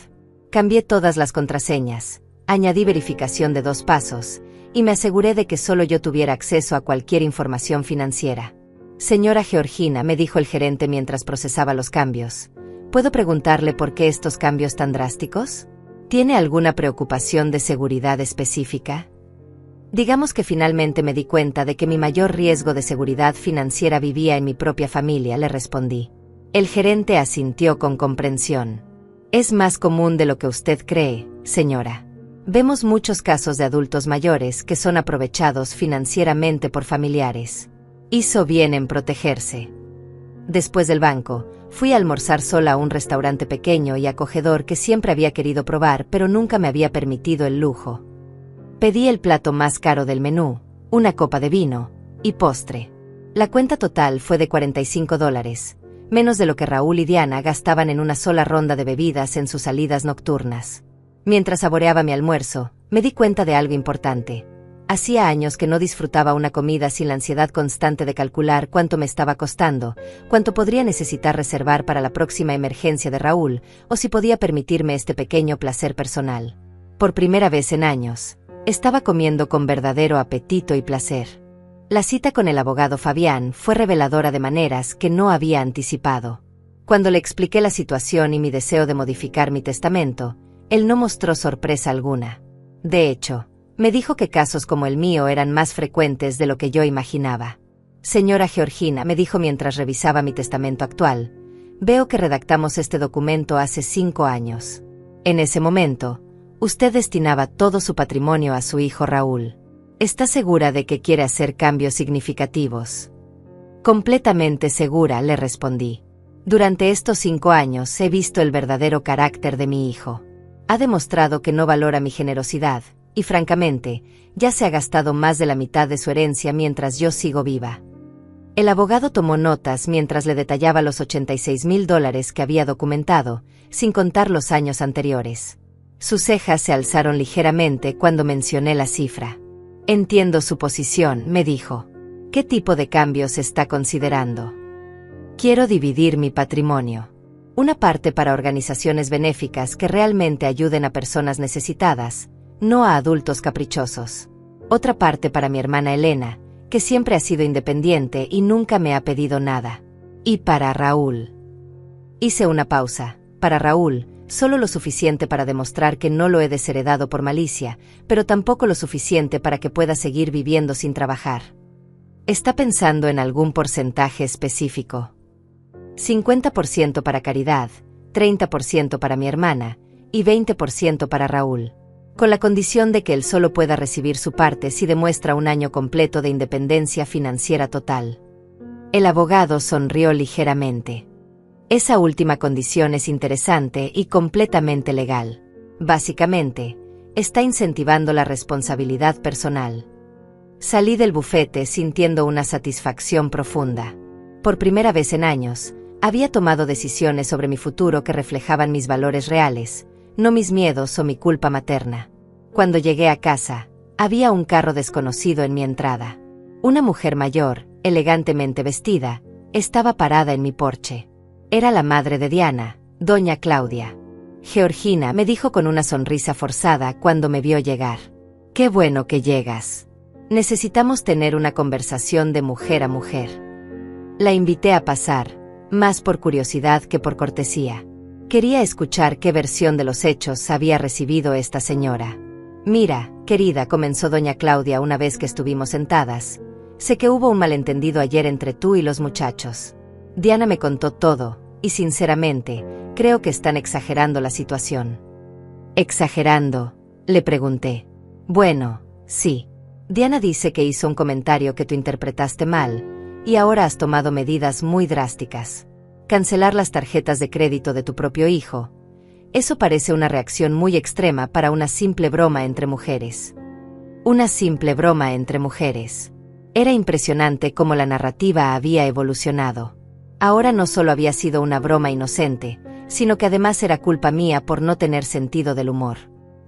A: Cambié todas las contraseñas, añadí verificación de 2 pasos, y me aseguré de que solo yo tuviera acceso a cualquier información financiera. «Señora Georgina», me dijo el gerente mientras procesaba los cambios, «¿puedo preguntarle por qué estos cambios tan drásticos? ¿Tiene alguna preocupación de seguridad específica?». Digamos que finalmente me di cuenta de que mi mayor riesgo de seguridad financiera vivía en mi propia familia, le respondí. El gerente asintió con comprensión. «Es más común de lo que usted cree, señora. Vemos muchos casos de adultos mayores que son aprovechados financieramente por familiares. Hizo bien en protegerse». Después del banco, fui a almorzar sola a un restaurante pequeño y acogedor que siempre había querido probar pero nunca me había permitido el lujo. Pedí el plato más caro del menú, una copa de vino, y postre. La cuenta total fue de $45, menos de lo que Raúl y Diana gastaban en una sola ronda de bebidas en sus salidas nocturnas. Mientras saboreaba mi almuerzo, me di cuenta de algo importante. Hacía años que no disfrutaba una comida sin la ansiedad constante de calcular cuánto me estaba costando, cuánto podría necesitar reservar para la próxima emergencia de Raúl, o si podía permitirme este pequeño placer personal. Por primera vez en años, Estaba comiendo con verdadero apetito y placer. La cita con el abogado Fabián fue reveladora de maneras que no había anticipado. Cuando le expliqué la situación y mi deseo de modificar mi testamento, él no mostró sorpresa alguna. De hecho, me dijo que casos como el mío eran más frecuentes de lo que yo imaginaba. Señora Georgina, me dijo mientras revisaba mi testamento actual, veo que redactamos este documento hace 5 años. En ese momento, usted destinaba todo su patrimonio a su hijo Raúl. ¿Está segura de que quiere hacer cambios significativos? Completamente segura, le respondí. Durante estos 5 años he visto el verdadero carácter de mi hijo. Ha demostrado que no valora mi generosidad, y francamente, ya se ha gastado más de la mitad de su herencia mientras yo sigo viva. El abogado tomó notas mientras le detallaba los $86,000 que había documentado, sin contar los años anteriores. Sus cejas se alzaron ligeramente cuando mencioné la cifra. Entiendo su posición, me dijo. ¿Qué tipo de cambios está considerando? Quiero dividir mi patrimonio. Una parte para organizaciones benéficas que realmente ayuden a personas necesitadas, no a adultos caprichosos. Otra parte para mi hermana Elena, que siempre ha sido independiente y nunca me ha pedido nada. Y para Raúl. Hice una pausa. Para Raúl, solo lo suficiente para demostrar que no lo he desheredado por malicia, pero tampoco lo suficiente para que pueda seguir viviendo sin trabajar. ¿Está pensando en algún porcentaje específico? 50% para caridad, 30% para mi hermana y 20% para Raúl, con la condición de que él solo pueda recibir su parte si demuestra un año completo de independencia financiera total. El abogado sonrió ligeramente. Esa última condición es interesante y completamente legal. Básicamente, está incentivando la responsabilidad personal. Salí del bufete sintiendo una satisfacción profunda. Por primera vez en años, había tomado decisiones sobre mi futuro que reflejaban mis valores reales, no mis miedos o mi culpa materna. Cuando llegué a casa, había un carro desconocido en mi entrada. Una mujer mayor, elegantemente vestida, estaba parada en mi porche. Era la madre de Diana, doña Claudia. Georgina, me dijo con una sonrisa forzada cuando me vio llegar. Qué bueno que llegas. Necesitamos tener una conversación de mujer a mujer. La invité a pasar, más por curiosidad que por cortesía. Quería escuchar qué versión de los hechos había recibido esta señora. Mira, querida, comenzó doña Claudia una vez que estuvimos sentadas. Sé que hubo un malentendido ayer entre tú y los muchachos. Diana me contó todo, y sinceramente, creo que están exagerando la situación. ¿Exagerando?, le pregunté. Bueno, sí. Diana dice que hizo un comentario que tú interpretaste mal, y ahora has tomado medidas muy drásticas. Cancelar las tarjetas de crédito de tu propio hijo. Eso parece una reacción muy extrema para una simple broma entre mujeres. Una simple broma entre mujeres. Era impresionante cómo la narrativa había evolucionado. Ahora no solo había sido una broma inocente, sino que además era culpa mía por no tener sentido del humor.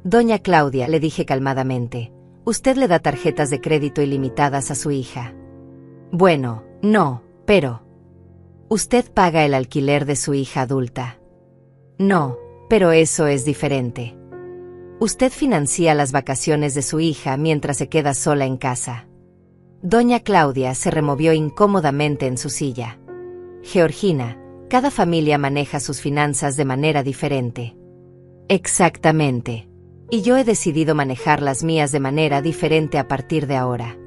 A: Doña Claudia, le dije calmadamente, usted le da tarjetas de crédito ilimitadas a su hija. Bueno, no, pero... ¿Usted paga el alquiler de su hija adulta? No, pero eso es diferente. Usted financia las vacaciones de su hija mientras se queda sola en casa. Doña Claudia se removió incómodamente en su silla. Georgina, cada familia maneja sus finanzas de manera diferente. Exactamente. Y yo he decidido manejar las mías de manera diferente a partir de ahora.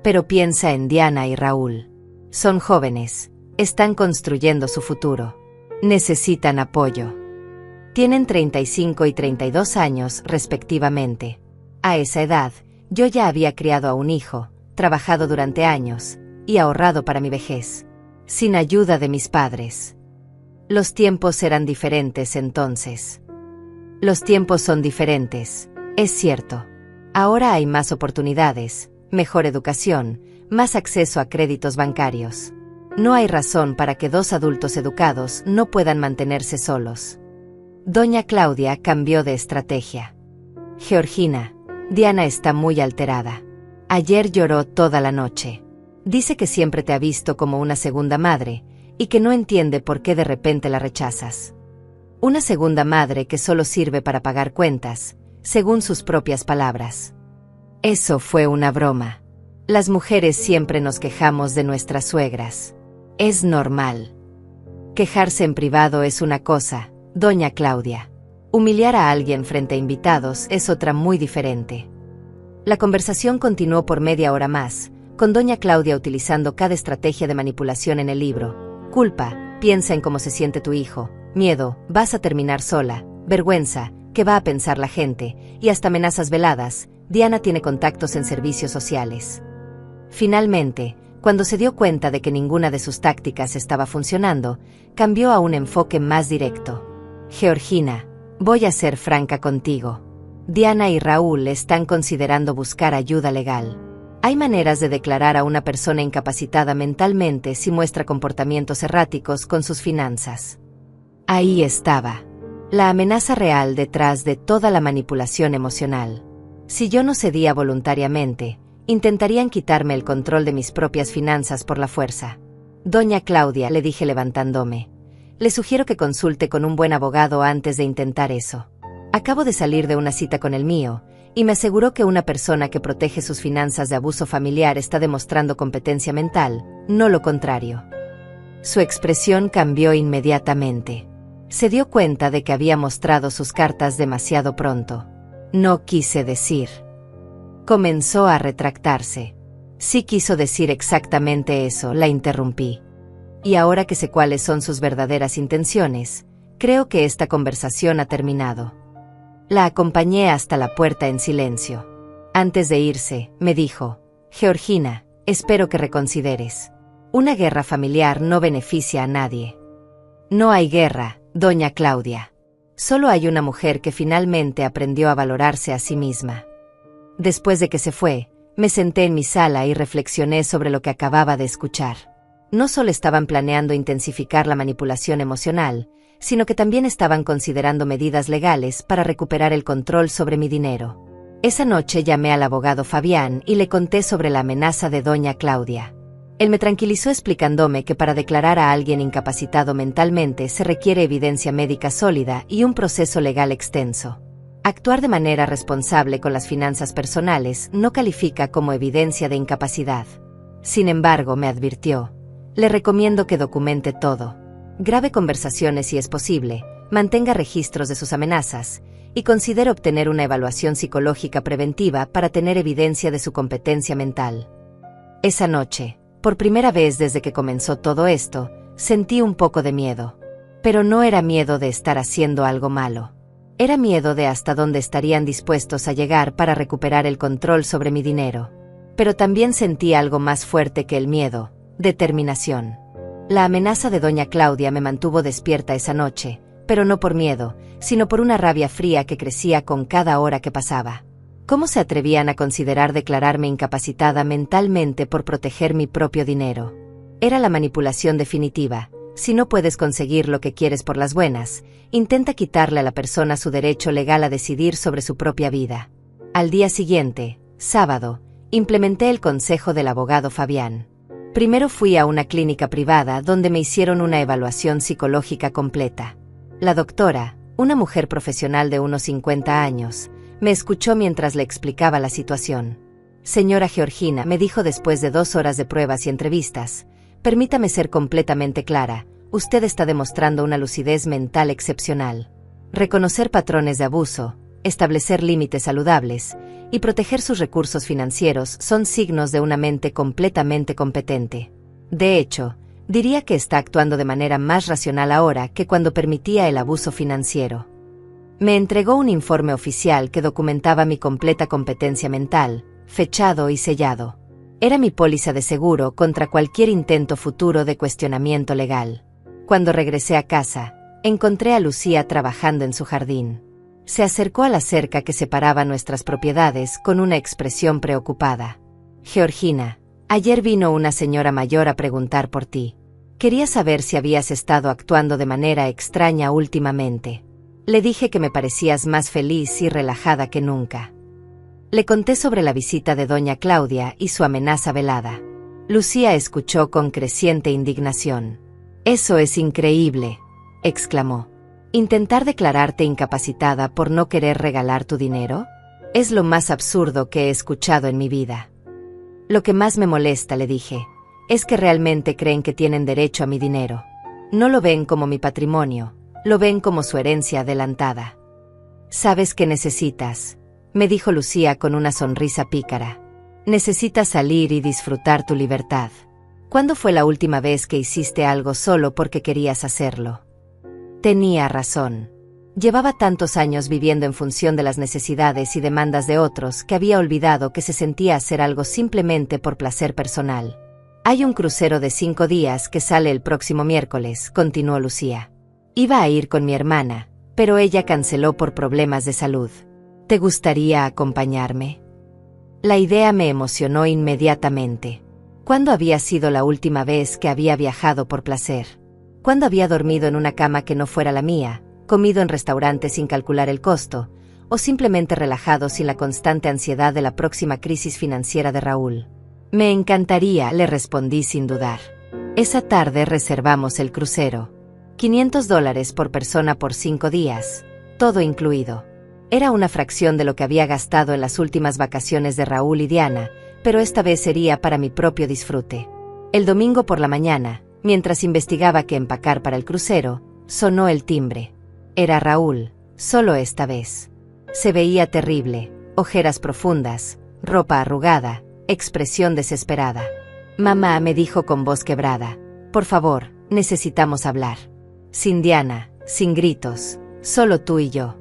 A: Pero piensa en Diana y Raúl. Son jóvenes, están construyendo su futuro. Necesitan apoyo. Tienen 35 y 32 años, respectivamente. A esa edad, yo ya había criado a un hijo, trabajado durante años, y ahorrado para mi vejez. Sin ayuda de mis padres. Los tiempos eran diferentes entonces. Los tiempos son diferentes, es cierto. Ahora hay más oportunidades, mejor educación, más acceso a créditos bancarios. No hay razón para que 2 adultos educados no puedan mantenerse solos. Doña Claudia cambió de estrategia. Georgina, Diana está muy alterada. Ayer lloró toda la noche. Dice que siempre te ha visto como una segunda madre, y que no entiende por qué de repente la rechazas. Una segunda madre que solo sirve para pagar cuentas, según sus propias palabras. Eso fue una broma. Las mujeres siempre nos quejamos de nuestras suegras. Es normal. Quejarse en privado es una cosa, doña Claudia. Humillar a alguien frente a invitados es otra muy diferente. La conversación continuó por media hora más, con doña Claudia utilizando cada estrategia de manipulación en el libro. Culpa, piensa en cómo se siente tu hijo. Miedo, vas a terminar sola. Vergüenza, ¿qué va a pensar la gente? Y hasta amenazas veladas. Diana tiene contactos en servicios sociales. Finalmente, cuando se dio cuenta de que ninguna de sus tácticas estaba funcionando, cambió a un enfoque más directo. Georgina, voy a ser franca contigo. Diana y Raúl están considerando buscar ayuda legal. Hay maneras de declarar a una persona incapacitada mentalmente si muestra comportamientos erráticos con sus finanzas. Ahí estaba. La amenaza real detrás de toda la manipulación emocional. Si yo no cedía voluntariamente, intentarían quitarme el control de mis propias finanzas por la fuerza. Doña Claudia, le dije levantándome, le sugiero que consulte con un buen abogado antes de intentar eso. Acabo de salir de una cita con el mío, y me aseguró que una persona que protege sus finanzas de abuso familiar está demostrando competencia mental, no lo contrario. Su expresión cambió inmediatamente. Se dio cuenta de que había mostrado sus cartas demasiado pronto. No quise decir. Comenzó a retractarse. Sí quiso decir exactamente eso, la interrumpí. Y ahora que sé cuáles son sus verdaderas intenciones, creo que esta conversación ha terminado. La acompañé hasta la puerta en silencio. Antes de irse, me dijo, Georgina, espero que reconsideres. Una guerra familiar no beneficia a nadie. No hay guerra, doña Claudia. Solo hay una mujer que finalmente aprendió a valorarse a sí misma. Después de que se fue, me senté en mi sala y reflexioné sobre lo que acababa de escuchar. No solo estaban planeando intensificar la manipulación emocional, sino que también estaban considerando medidas legales para recuperar el control sobre mi dinero. Esa noche llamé al abogado Fabián y le conté sobre la amenaza de doña Claudia. Él me tranquilizó explicándome que para declarar a alguien incapacitado mentalmente se requiere evidencia médica sólida y un proceso legal extenso. Actuar de manera responsable con las finanzas personales no califica como evidencia de incapacidad. Sin embargo, me advirtió, le recomiendo que documente todo. Grabe conversaciones si es posible, mantenga registros de sus amenazas, y considere obtener una evaluación psicológica preventiva para tener evidencia de su competencia mental. Esa noche, por primera vez desde que comenzó todo esto, sentí un poco de miedo. Pero no era miedo de estar haciendo algo malo. Era miedo de hasta dónde estarían dispuestos a llegar para recuperar el control sobre mi dinero. Pero también sentí algo más fuerte que el miedo, determinación. La amenaza de doña Claudia me mantuvo despierta esa noche, pero no por miedo, sino por una rabia fría que crecía con cada hora que pasaba. ¿Cómo se atrevían a considerar declararme incapacitada mentalmente por proteger mi propio dinero? Era la manipulación definitiva. Si no puedes conseguir lo que quieres por las buenas, intenta quitarle a la persona su derecho legal a decidir sobre su propia vida. Al día siguiente, sábado, implementé el consejo del abogado Fabián. Primero fui a una clínica privada donde me hicieron una evaluación psicológica completa. La doctora, una mujer profesional de unos 50 años, me escuchó mientras le explicaba la situación. Señora Georgina, me dijo después de 2 horas de pruebas y entrevistas, permítame ser completamente clara, usted está demostrando una lucidez mental excepcional. Reconocer patrones de abuso, establecer límites saludables y proteger sus recursos financieros son signos de una mente completamente competente. De hecho, diría que está actuando de manera más racional ahora que cuando permitía el abuso financiero. Me entregó un informe oficial que documentaba mi completa competencia mental, fechado y sellado. Era mi póliza de seguro contra cualquier intento futuro de cuestionamiento legal. Cuando regresé a casa, encontré a Lucía trabajando en su jardín. Se acercó a la cerca que separaba nuestras propiedades con una expresión preocupada. Georgina, ayer vino una señora mayor a preguntar por ti. Quería saber si habías estado actuando de manera extraña últimamente. Le dije que me parecías más feliz y relajada que nunca. Le conté sobre la visita de doña Claudia y su amenaza velada. Lucía escuchó con creciente indignación. «Eso es increíble», exclamó. «¿Intentar declararte incapacitada por no querer regalar tu dinero? Es lo más absurdo que he escuchado en mi vida. Lo que más me molesta, le dije, es que realmente creen que tienen derecho a mi dinero. No lo ven como mi patrimonio, lo ven como su herencia adelantada. ¿Sabes qué necesitas?, me dijo Lucía con una sonrisa pícara. Necesitas salir y disfrutar tu libertad. ¿Cuándo fue la última vez que hiciste algo solo porque querías hacerlo? Tenía razón. Llevaba tantos años viviendo en función de las necesidades y demandas de otros que había olvidado que se sentía hacer algo simplemente por placer personal. Hay un crucero de 5 días que sale el próximo miércoles, continuó Lucía. Iba a ir con mi hermana, pero ella canceló por problemas de salud. ¿Te gustaría acompañarme? La idea me emocionó inmediatamente. ¿Cuándo había sido la última vez que había viajado por placer? ¿Cuándo había dormido en una cama que no fuera la mía, comido en restaurantes sin calcular el costo, o simplemente relajado sin la constante ansiedad de la próxima crisis financiera de Raúl? Me encantaría, le respondí sin dudar. Esa tarde reservamos el crucero. $500 por persona por 5 días, todo incluido. Era una fracción de lo que había gastado en las últimas vacaciones de Raúl y Diana, pero esta vez sería para mi propio disfrute. El domingo por la mañana, mientras investigaba qué empacar para el crucero, sonó el timbre. Era Raúl, solo esta vez. Se veía terrible, ojeras profundas, ropa arrugada, expresión desesperada. Mamá, me dijo con voz quebrada, por favor, necesitamos hablar. Sin Diana, sin gritos, solo tú y yo.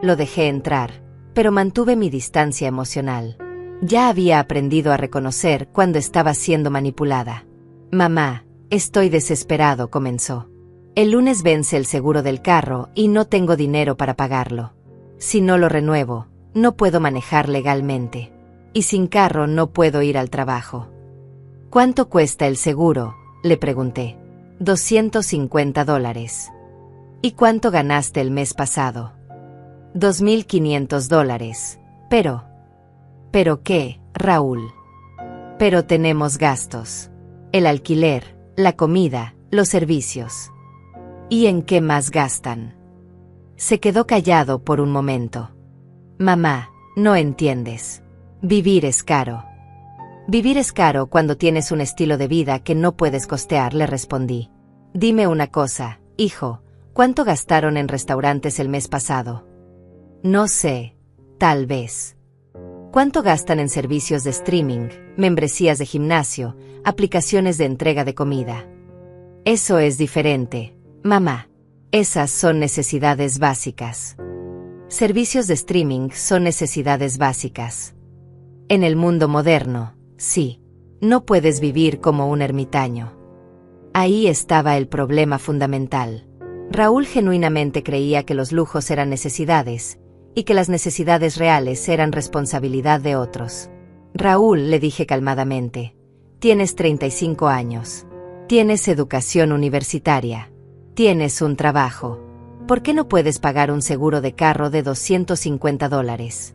A: Lo dejé entrar, pero mantuve mi distancia emocional. Ya había aprendido a reconocer cuando estaba siendo manipulada. Mamá, estoy desesperado, comenzó. El lunes vence el seguro del carro y no tengo dinero para pagarlo. Si no lo renuevo, no puedo manejar legalmente. Y sin carro no puedo ir al trabajo. ¿Cuánto cuesta el seguro?, le pregunté. $250. ¿Y cuánto ganaste el mes pasado? $2.500. ¿Pero qué, Raúl? Pero tenemos gastos. El alquiler, la comida, los servicios. ¿Y en qué más gastan? Se quedó callado por un momento. Mamá, no entiendes. Vivir es caro. Vivir es caro cuando tienes un estilo de vida que no puedes costear, le respondí. Dime una cosa, hijo, ¿cuánto gastaron en restaurantes el mes pasado? No sé, tal vez. ¿Cuánto gastan en servicios de streaming, membresías de gimnasio, aplicaciones de entrega de comida? Eso es diferente, mamá. Esas son necesidades básicas. Servicios de streaming son necesidades básicas. En el mundo moderno, sí. No puedes vivir como un ermitaño. Ahí estaba el problema fundamental. Raúl genuinamente creía que los lujos eran necesidades, y que las necesidades reales eran responsabilidad de otros. Raúl, le dije calmadamente, tienes 35 años. Tienes educación universitaria. Tienes un trabajo. ¿Por qué no puedes pagar un seguro de carro de $250?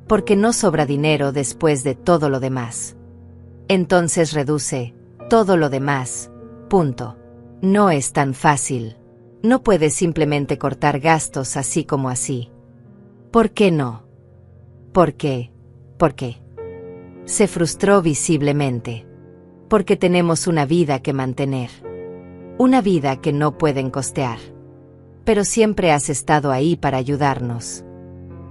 A: Porque no sobra dinero después de todo lo demás. Entonces reduce todo lo demás. Punto. No es tan fácil. No puedes simplemente cortar gastos así como así. ¿Por qué no? ¿Por qué? ¿Por qué? Se frustró visiblemente. Porque tenemos una vida que mantener. Una vida que no pueden costear. Pero siempre has estado ahí para ayudarnos.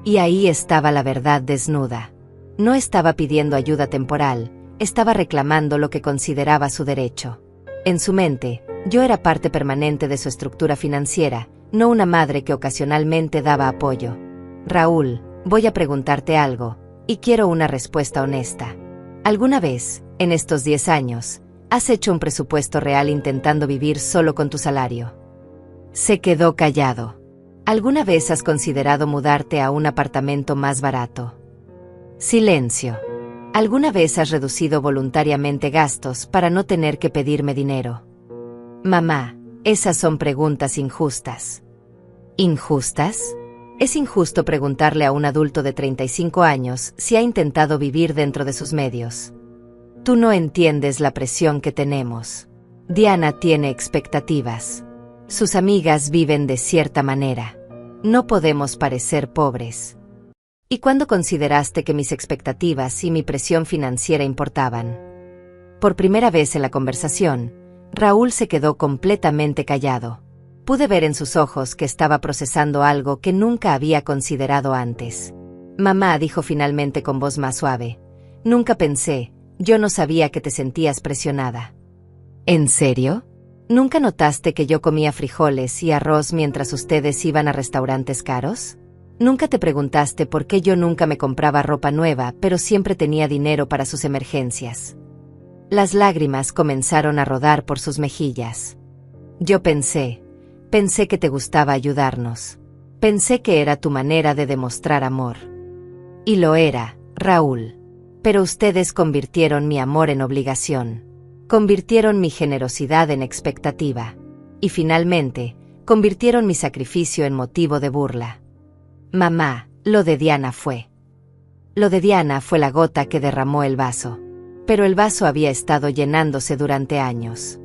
A: Y ahí estaba la verdad desnuda. No estaba pidiendo ayuda temporal, estaba reclamando lo que consideraba su derecho. En su mente, yo era parte permanente de su estructura financiera, no una madre que ocasionalmente daba apoyo. Raúl, voy a preguntarte algo, y quiero una respuesta honesta. ¿Alguna vez, en estos 10 años, has hecho un presupuesto real intentando vivir solo con tu salario? Se quedó callado. ¿Alguna vez has considerado mudarte a un apartamento más barato? Silencio. ¿Alguna vez has reducido voluntariamente gastos para no tener que pedirme dinero? Mamá, esas son preguntas injustas. ¿Injustas? Es injusto preguntarle a un adulto de 35 años si ha intentado vivir dentro de sus medios. Tú no entiendes la presión que tenemos. Diana tiene expectativas. Sus amigas viven de cierta manera. No podemos parecer pobres. ¿Y cuándo consideraste que mis expectativas y mi presión financiera importaban? Por primera vez en la conversación, Raúl se quedó completamente callado. Pude ver en sus ojos que estaba procesando algo que nunca había considerado antes. Mamá, dijo finalmente con voz más suave, nunca pensé, yo no sabía que te sentías presionada. ¿En serio? ¿Nunca notaste que yo comía frijoles y arroz mientras ustedes iban a restaurantes caros? ¿Nunca te preguntaste por qué yo nunca me compraba ropa nueva, pero siempre tenía dinero para sus emergencias? Las lágrimas comenzaron a rodar por sus mejillas. Yo pensé que te gustaba ayudarnos. Pensé que era tu manera de demostrar amor. Y lo era, Raúl. Pero ustedes convirtieron mi amor en obligación. Convirtieron mi generosidad en expectativa. Y finalmente, convirtieron mi sacrificio en motivo de burla. Mamá, lo de Diana fue la gota que derramó el vaso. Pero el vaso había estado llenándose durante años.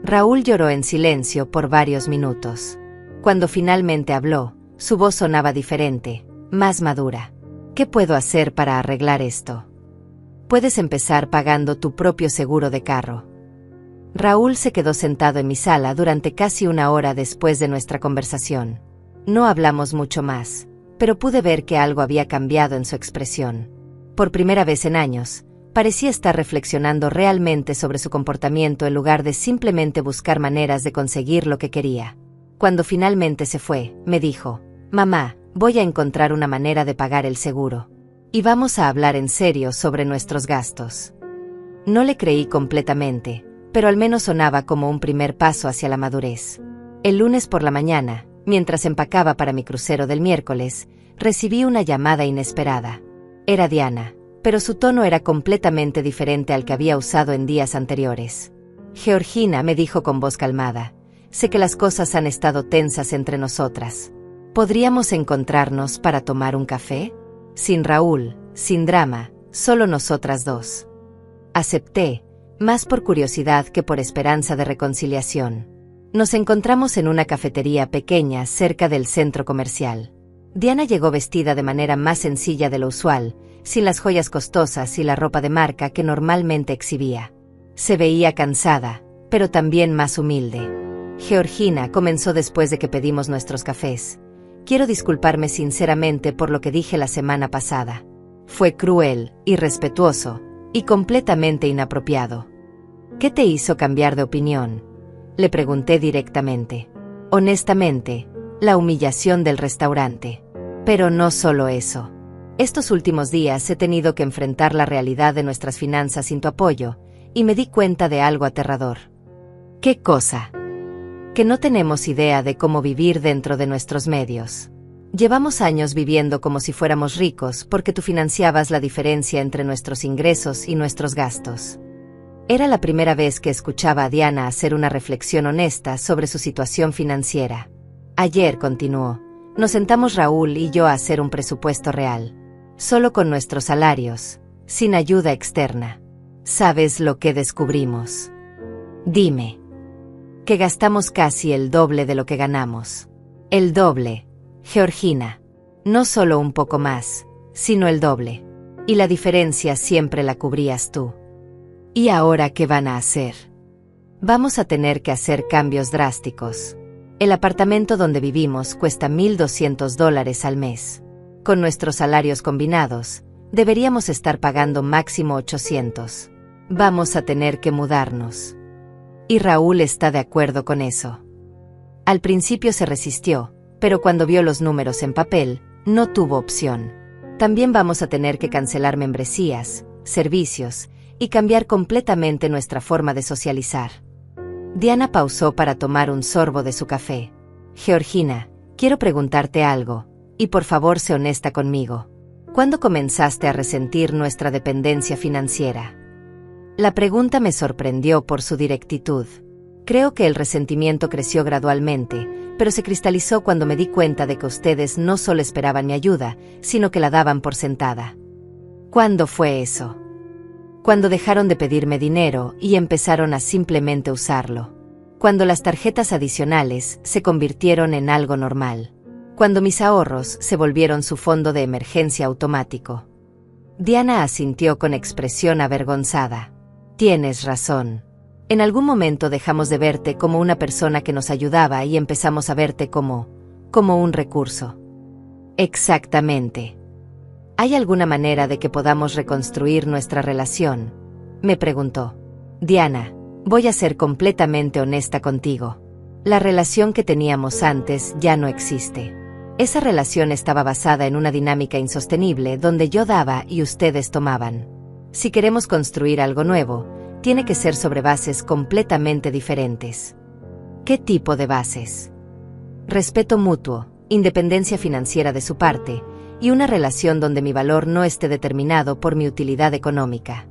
A: Raúl lloró en silencio por varios minutos. Cuando finalmente habló, su voz sonaba diferente, más madura. ¿Qué puedo hacer para arreglar esto? Puedes empezar pagando tu propio seguro de carro. Raúl se quedó sentado en mi sala durante casi una hora después de nuestra conversación. No hablamos mucho más, pero pude ver que algo había cambiado en su expresión. Por primera vez en años, parecía estar reflexionando realmente sobre su comportamiento en lugar de simplemente buscar maneras de conseguir lo que quería. Cuando finalmente se fue, me dijo, mamá, voy a encontrar una manera de pagar el seguro. Y vamos a hablar en serio sobre nuestros gastos. No le creí completamente, pero al menos sonaba como un primer paso hacia la madurez. El lunes por la mañana, mientras empacaba para mi crucero del miércoles, recibí una llamada inesperada. Era Diana, pero su tono era completamente diferente al que había usado en días anteriores. Georgina, me dijo con voz calmada, sé que las cosas han estado tensas entre nosotras. ¿Podríamos encontrarnos para tomar un café? Sin Raúl, sin drama, solo nosotras dos. Acepté, más por curiosidad que por esperanza de reconciliación. Nos encontramos en una cafetería pequeña cerca del centro comercial. Diana llegó vestida de manera más sencilla de lo usual, sin las joyas costosas y la ropa de marca que normalmente exhibía. Se veía cansada, pero también más humilde. Georgina, comenzó después de que pedimos nuestros cafés. Quiero disculparme sinceramente por lo que dije la semana pasada. Fue cruel, irrespetuoso y completamente inapropiado. ¿Qué te hizo cambiar de opinión? Le pregunté directamente. Honestamente, la humillación del restaurante. Pero no solo eso. Estos últimos días he tenido que enfrentar la realidad de nuestras finanzas sin tu apoyo, y me di cuenta de algo aterrador. ¿Qué cosa? Que no tenemos idea de cómo vivir dentro de nuestros medios. Llevamos años viviendo como si fuéramos ricos porque tú financiabas la diferencia entre nuestros ingresos y nuestros gastos. Era la primera vez que escuchaba a Diana hacer una reflexión honesta sobre su situación financiera. Ayer, continuó, nos sentamos Raúl y yo a hacer un presupuesto real. Solo con nuestros salarios, sin ayuda externa. ¿Sabes lo que descubrimos? Dime. Que gastamos casi el doble de lo que ganamos. El doble, Georgina. No solo un poco más, sino el doble. Y la diferencia siempre la cubrías tú. ¿Y ahora qué van a hacer? Vamos a tener que hacer cambios drásticos. El apartamento donde vivimos cuesta $1,200 al mes. Con nuestros salarios combinados, deberíamos estar pagando máximo 800. Vamos a tener que mudarnos. Y Raúl está de acuerdo con eso. Al principio se resistió, pero cuando vio los números en papel, no tuvo opción. También vamos a tener que cancelar membresías, servicios, y cambiar completamente nuestra forma de socializar. Diana pausó para tomar un sorbo de su café. Georgina, quiero preguntarte algo, y por favor sé honesta conmigo. ¿Cuándo comenzaste a resentir nuestra dependencia financiera? La pregunta me sorprendió por su directitud. Creo que el resentimiento creció gradualmente, pero se cristalizó cuando me di cuenta de que ustedes no solo esperaban mi ayuda, sino que la daban por sentada. ¿Cuándo fue eso? Cuando dejaron de pedirme dinero y empezaron a simplemente usarlo. Cuando las tarjetas adicionales se convirtieron en algo normal. cuando mis ahorros se volvieron su fondo de emergencia automático. Diana asintió con expresión avergonzada. Tienes razón. En algún momento dejamos de verte como una persona que nos ayudaba y empezamos a verte como un recurso. Exactamente. ¿Hay alguna manera de que podamos reconstruir nuestra relación?, me preguntó. Diana, voy a ser completamente honesta contigo. La relación que teníamos antes ya no existe. Esa relación estaba basada en una dinámica insostenible donde yo daba y ustedes tomaban. Si queremos construir algo nuevo, tiene que ser sobre bases completamente diferentes. ¿Qué tipo de bases? Respeto mutuo, independencia financiera de su parte, y una relación donde mi valor no esté determinado por mi utilidad económica.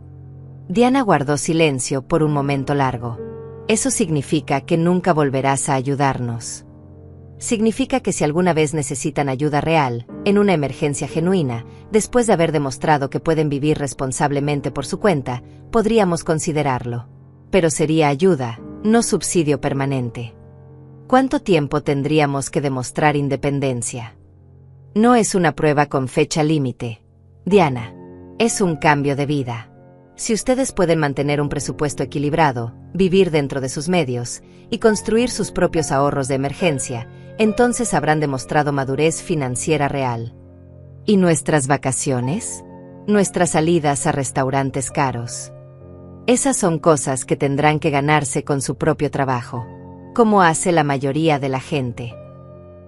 A: Diana guardó silencio por un momento largo. Eso significa que nunca volverás a ayudarnos. Significa que si alguna vez necesitan ayuda real, en una emergencia genuina, después de haber demostrado que pueden vivir responsablemente por su cuenta, podríamos considerarlo. Pero sería ayuda, no subsidio permanente. ¿Cuánto tiempo tendríamos que demostrar independencia? No es una prueba con fecha límite, Diana. Es un cambio de vida. Si ustedes pueden mantener un presupuesto equilibrado, vivir dentro de sus medios y construir sus propios ahorros de emergencia, entonces habrán demostrado madurez financiera real. ¿Y nuestras vacaciones? Nuestras salidas a restaurantes caros. Esas son cosas que tendrán que ganarse con su propio trabajo, como hace la mayoría de la gente.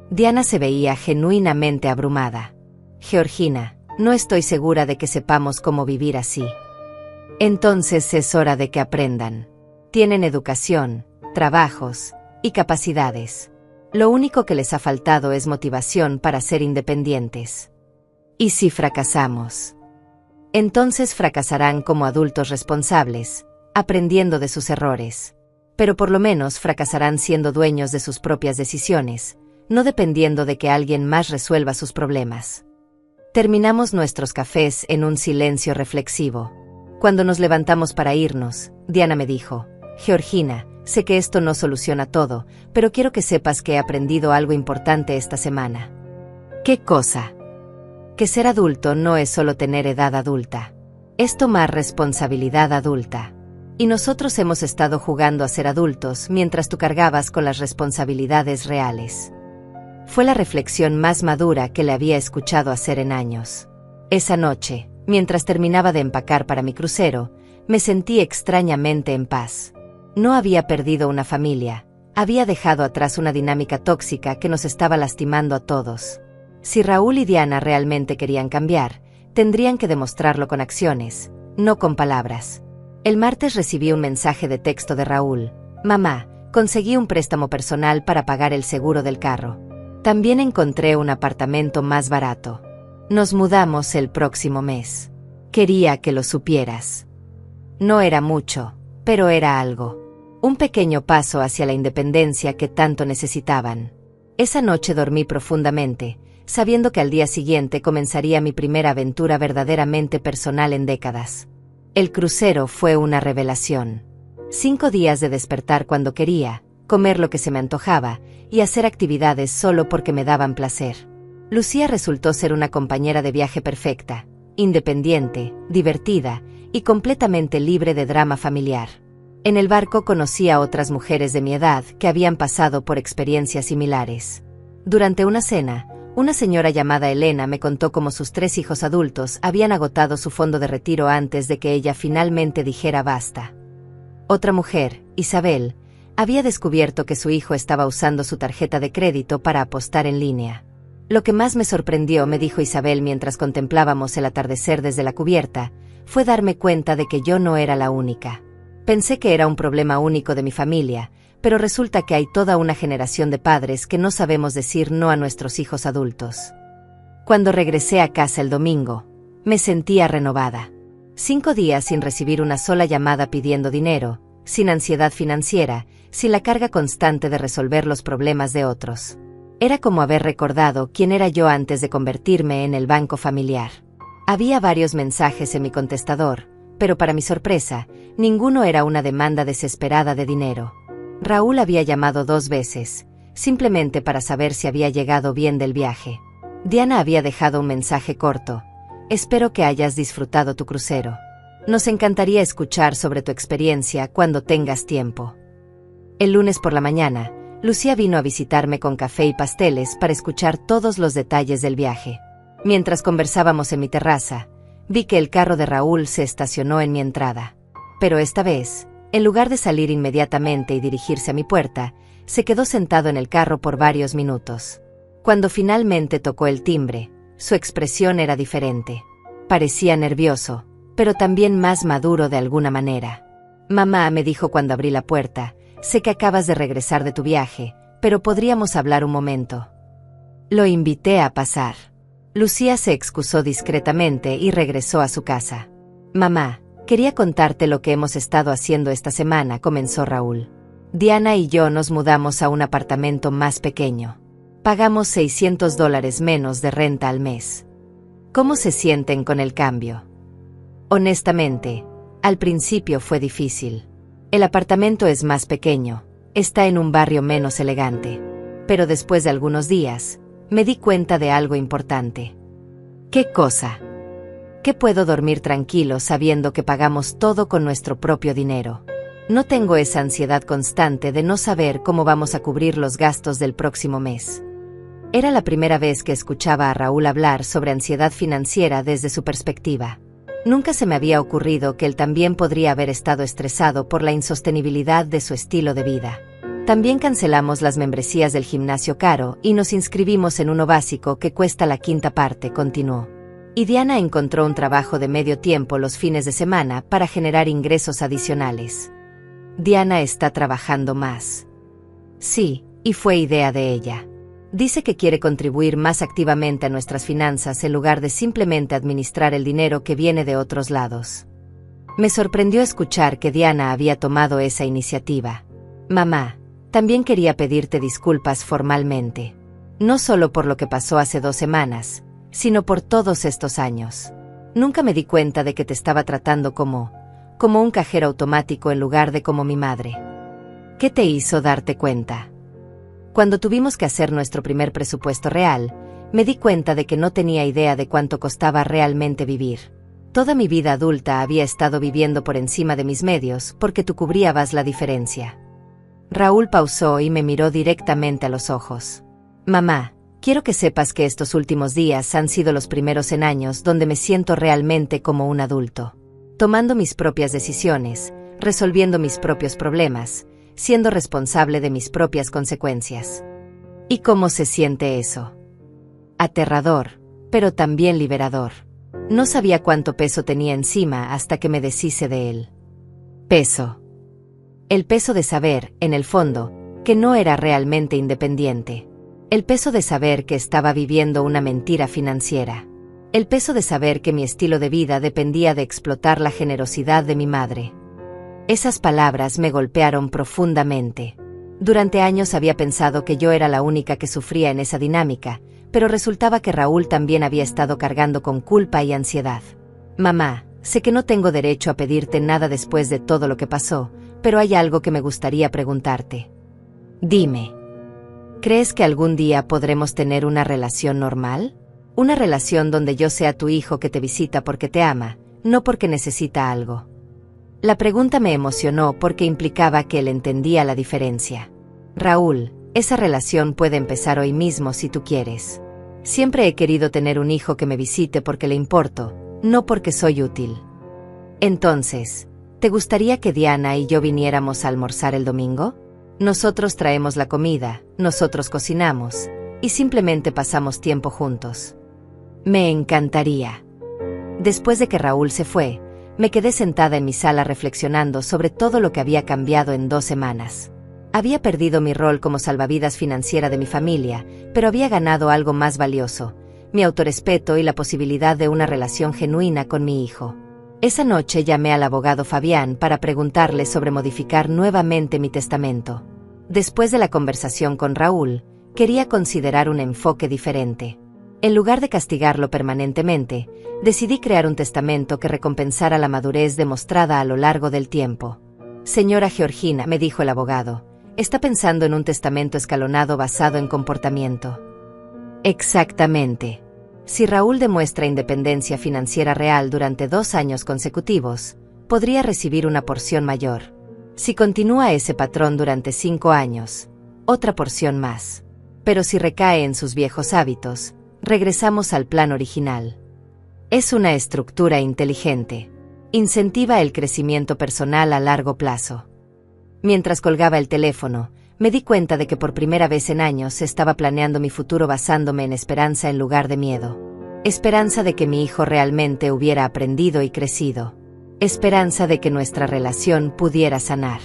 A: Diana se veía genuinamente abrumada. Georgina, no estoy segura de que sepamos cómo vivir así. Entonces es hora de que aprendan. Tienen educación, trabajos y capacidades. Lo único que les ha faltado es motivación para ser independientes. ¿Y si fracasamos? Entonces fracasarán como adultos responsables, aprendiendo de sus errores. Pero por lo menos fracasarán siendo dueños de sus propias decisiones, no dependiendo de que alguien más resuelva sus problemas. Terminamos nuestros cafés en un silencio reflexivo. Cuando nos levantamos para irnos, Diana me dijo, Georgina, sé que esto no soluciona todo, pero quiero que sepas que he aprendido algo importante esta semana. ¿Qué cosa? Que ser adulto no es solo tener edad adulta. Es tomar responsabilidad adulta. Y nosotros hemos estado jugando a ser adultos mientras tú cargabas con las responsabilidades reales. Fue la reflexión más madura que le había escuchado hacer en años. Esa noche, mientras terminaba de empacar para mi crucero, me sentí extrañamente en paz. No había perdido una familia, había dejado atrás una dinámica tóxica que nos estaba lastimando a todos. Si Raúl y Diana realmente querían cambiar, tendrían que demostrarlo con acciones, no con palabras. El martes recibí un mensaje de texto de Raúl. Mamá, conseguí un préstamo personal para pagar el seguro del carro. También encontré un apartamento más barato. Nos mudamos el próximo mes. Quería que lo supieras. No era mucho, pero era algo. Un pequeño paso hacia la independencia que tanto necesitaban. Esa noche dormí profundamente, sabiendo que al día siguiente comenzaría mi primera aventura verdaderamente personal en décadas. El crucero fue una revelación. 5 días de despertar cuando quería, comer lo que se me antojaba, y hacer actividades solo porque me daban placer. Lucía resultó ser una compañera de viaje perfecta, independiente, divertida, y completamente libre de drama familiar. En el barco conocí a otras mujeres de mi edad que habían pasado por experiencias similares. Durante una cena, una señora llamada Elena me contó cómo sus 3 hijos adultos habían agotado su fondo de retiro antes de que ella finalmente dijera basta. Otra mujer, Isabel, había descubierto que su hijo estaba usando su tarjeta de crédito para apostar en línea. Lo que más me sorprendió, me dijo Isabel mientras contemplábamos el atardecer desde la cubierta, fue darme cuenta de que yo no era la única. Pensé que era un problema único de mi familia, pero resulta que hay toda una generación de padres que no sabemos decir no a nuestros hijos adultos. Cuando regresé a casa el domingo, me sentía renovada. 5 días sin recibir una sola llamada pidiendo dinero, sin ansiedad financiera, sin la carga constante de resolver los problemas de otros. Era como haber recordado quién era yo antes de convertirme en el banco familiar. Había varios mensajes en mi contestador, pero para mi sorpresa, ninguno era una demanda desesperada de dinero. Raúl había llamado 2 veces, simplemente para saber si había llegado bien del viaje. Diana había dejado un mensaje corto. Espero que hayas disfrutado tu crucero. Nos encantaría escuchar sobre tu experiencia cuando tengas tiempo. El lunes por la mañana, Lucía vino a visitarme con café y pasteles para escuchar todos los detalles del viaje. Mientras conversábamos en mi terraza, vi que el carro de Raúl se estacionó en mi entrada. Pero esta vez, en lugar de salir inmediatamente y dirigirse a mi puerta, se quedó sentado en el carro por varios minutos. Cuando finalmente tocó el timbre, su expresión era diferente. Parecía nervioso, pero también más maduro de alguna manera. Mamá, me dijo cuando abrí la puerta, sé que acabas de regresar de tu viaje, pero podríamos hablar un momento. Lo invité a pasar. Lucía se excusó discretamente y regresó a su casa. Mamá, quería contarte lo que hemos estado haciendo esta semana, comenzó Raúl. Diana y yo nos mudamos a un apartamento más pequeño. Pagamos $600 menos de renta al mes. ¿Cómo se sienten con el cambio? Honestamente, al principio fue difícil. El apartamento es más pequeño, está en un barrio menos elegante. Pero después de algunos días, me di cuenta de algo importante. ¿Qué cosa? Que puedo dormir tranquilo sabiendo que pagamos todo con nuestro propio dinero. No tengo esa ansiedad constante de no saber cómo vamos a cubrir los gastos del próximo mes. Era la primera vez que escuchaba a Raúl hablar sobre ansiedad financiera desde su perspectiva. Nunca se me había ocurrido que él también podría haber estado estresado por la insostenibilidad de su estilo de vida. También cancelamos las membresías del gimnasio caro y nos inscribimos en uno básico que cuesta la quinta parte, continuó. Y Diana encontró un trabajo de medio tiempo los fines de semana para generar ingresos adicionales. Diana está trabajando más. Sí, y fue idea de ella. Dice que quiere contribuir más activamente a nuestras finanzas en lugar de simplemente administrar el dinero que viene de otros lados. Me sorprendió escuchar que Diana había tomado esa iniciativa. Mamá, también quería pedirte disculpas formalmente. No solo por lo que pasó hace 2 semanas, sino por todos estos años. Nunca me di cuenta de que te estaba tratando como un cajero automático en lugar de como mi madre. ¿Qué te hizo darte cuenta? Cuando tuvimos que hacer nuestro primer presupuesto real, me di cuenta de que no tenía idea de cuánto costaba realmente vivir. Toda mi vida adulta había estado viviendo por encima de mis medios porque tú cubrías la diferencia. Raúl pausó y me miró directamente a los ojos. Mamá, quiero que sepas que estos últimos días han sido los primeros en años donde me siento realmente como un adulto. Tomando mis propias decisiones, resolviendo mis propios problemas, siendo responsable de mis propias consecuencias. ¿Y cómo se siente eso? Aterrador, pero también liberador. No sabía cuánto peso tenía encima hasta que me deshice de él. Peso. El peso de saber, en el fondo, que no era realmente independiente. El peso de saber que estaba viviendo una mentira financiera. El peso de saber que mi estilo de vida dependía de explotar la generosidad de mi madre. Esas palabras me golpearon profundamente. Durante años había pensado que yo era la única que sufría en esa dinámica, pero resultaba que Raúl también había estado cargando con culpa y ansiedad. Mamá, sé que no tengo derecho a pedirte nada después de todo lo que pasó, pero hay algo que me gustaría preguntarte. Dime, ¿crees que algún día podremos tener una relación normal? Una relación donde yo sea tu hijo que te visita porque te ama, no porque necesita algo. La pregunta me emocionó porque implicaba que él entendía la diferencia. Raúl, esa relación puede empezar hoy mismo si tú quieres. Siempre he querido tener un hijo que me visite porque le importo, no porque soy útil. Entonces, ¿te gustaría que Diana y yo viniéramos a almorzar el domingo? Nosotros traemos la comida, nosotros cocinamos, y simplemente pasamos tiempo juntos. Me encantaría. Después de que Raúl se fue, me quedé sentada en mi sala reflexionando sobre todo lo que había cambiado en 2 semanas. Había perdido mi rol como salvavidas financiera de mi familia, pero había ganado algo más valioso, mi autorrespeto y la posibilidad de una relación genuina con mi hijo. Esa noche llamé al abogado Fabián para preguntarle sobre modificar nuevamente mi testamento. Después de la conversación con Raúl, quería considerar un enfoque diferente. En lugar de castigarlo permanentemente, decidí crear un testamento que recompensara la madurez demostrada a lo largo del tiempo. Señora Georgina, me dijo el abogado, Está pensando en un testamento escalonado basado en comportamiento. Exactamente. Si Raúl demuestra independencia financiera real durante 2 años consecutivos, podría recibir una porción mayor. Si continúa ese patrón durante 5 años, otra porción más. Pero si recae en sus viejos hábitos, regresamos al plan original. Es una estructura inteligente. Incentiva el crecimiento personal a largo plazo. Mientras colgaba el teléfono, me di cuenta de que por primera vez en años estaba planeando mi futuro basándome en esperanza en lugar de miedo. Esperanza de que mi hijo realmente hubiera aprendido y crecido. Esperanza de que nuestra relación pudiera sanar.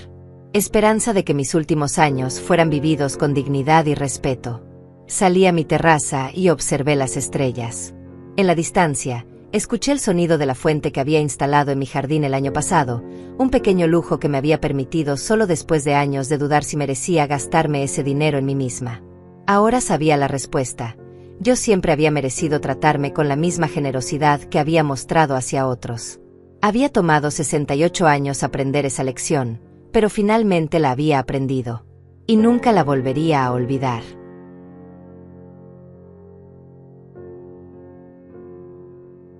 A: Esperanza de que mis últimos años fueran vividos con dignidad y respeto. Salí a mi terraza y observé las estrellas. En la distancia, escuché el sonido de la fuente que había instalado en mi jardín el año pasado, un pequeño lujo que me había permitido solo después de años de dudar si merecía gastarme ese dinero en mí misma. Ahora sabía la respuesta. Yo siempre había merecido tratarme con la misma generosidad que había mostrado hacia otros. Había tomado 68 años aprender esa lección, pero finalmente la había aprendido. Y nunca la volvería a olvidar.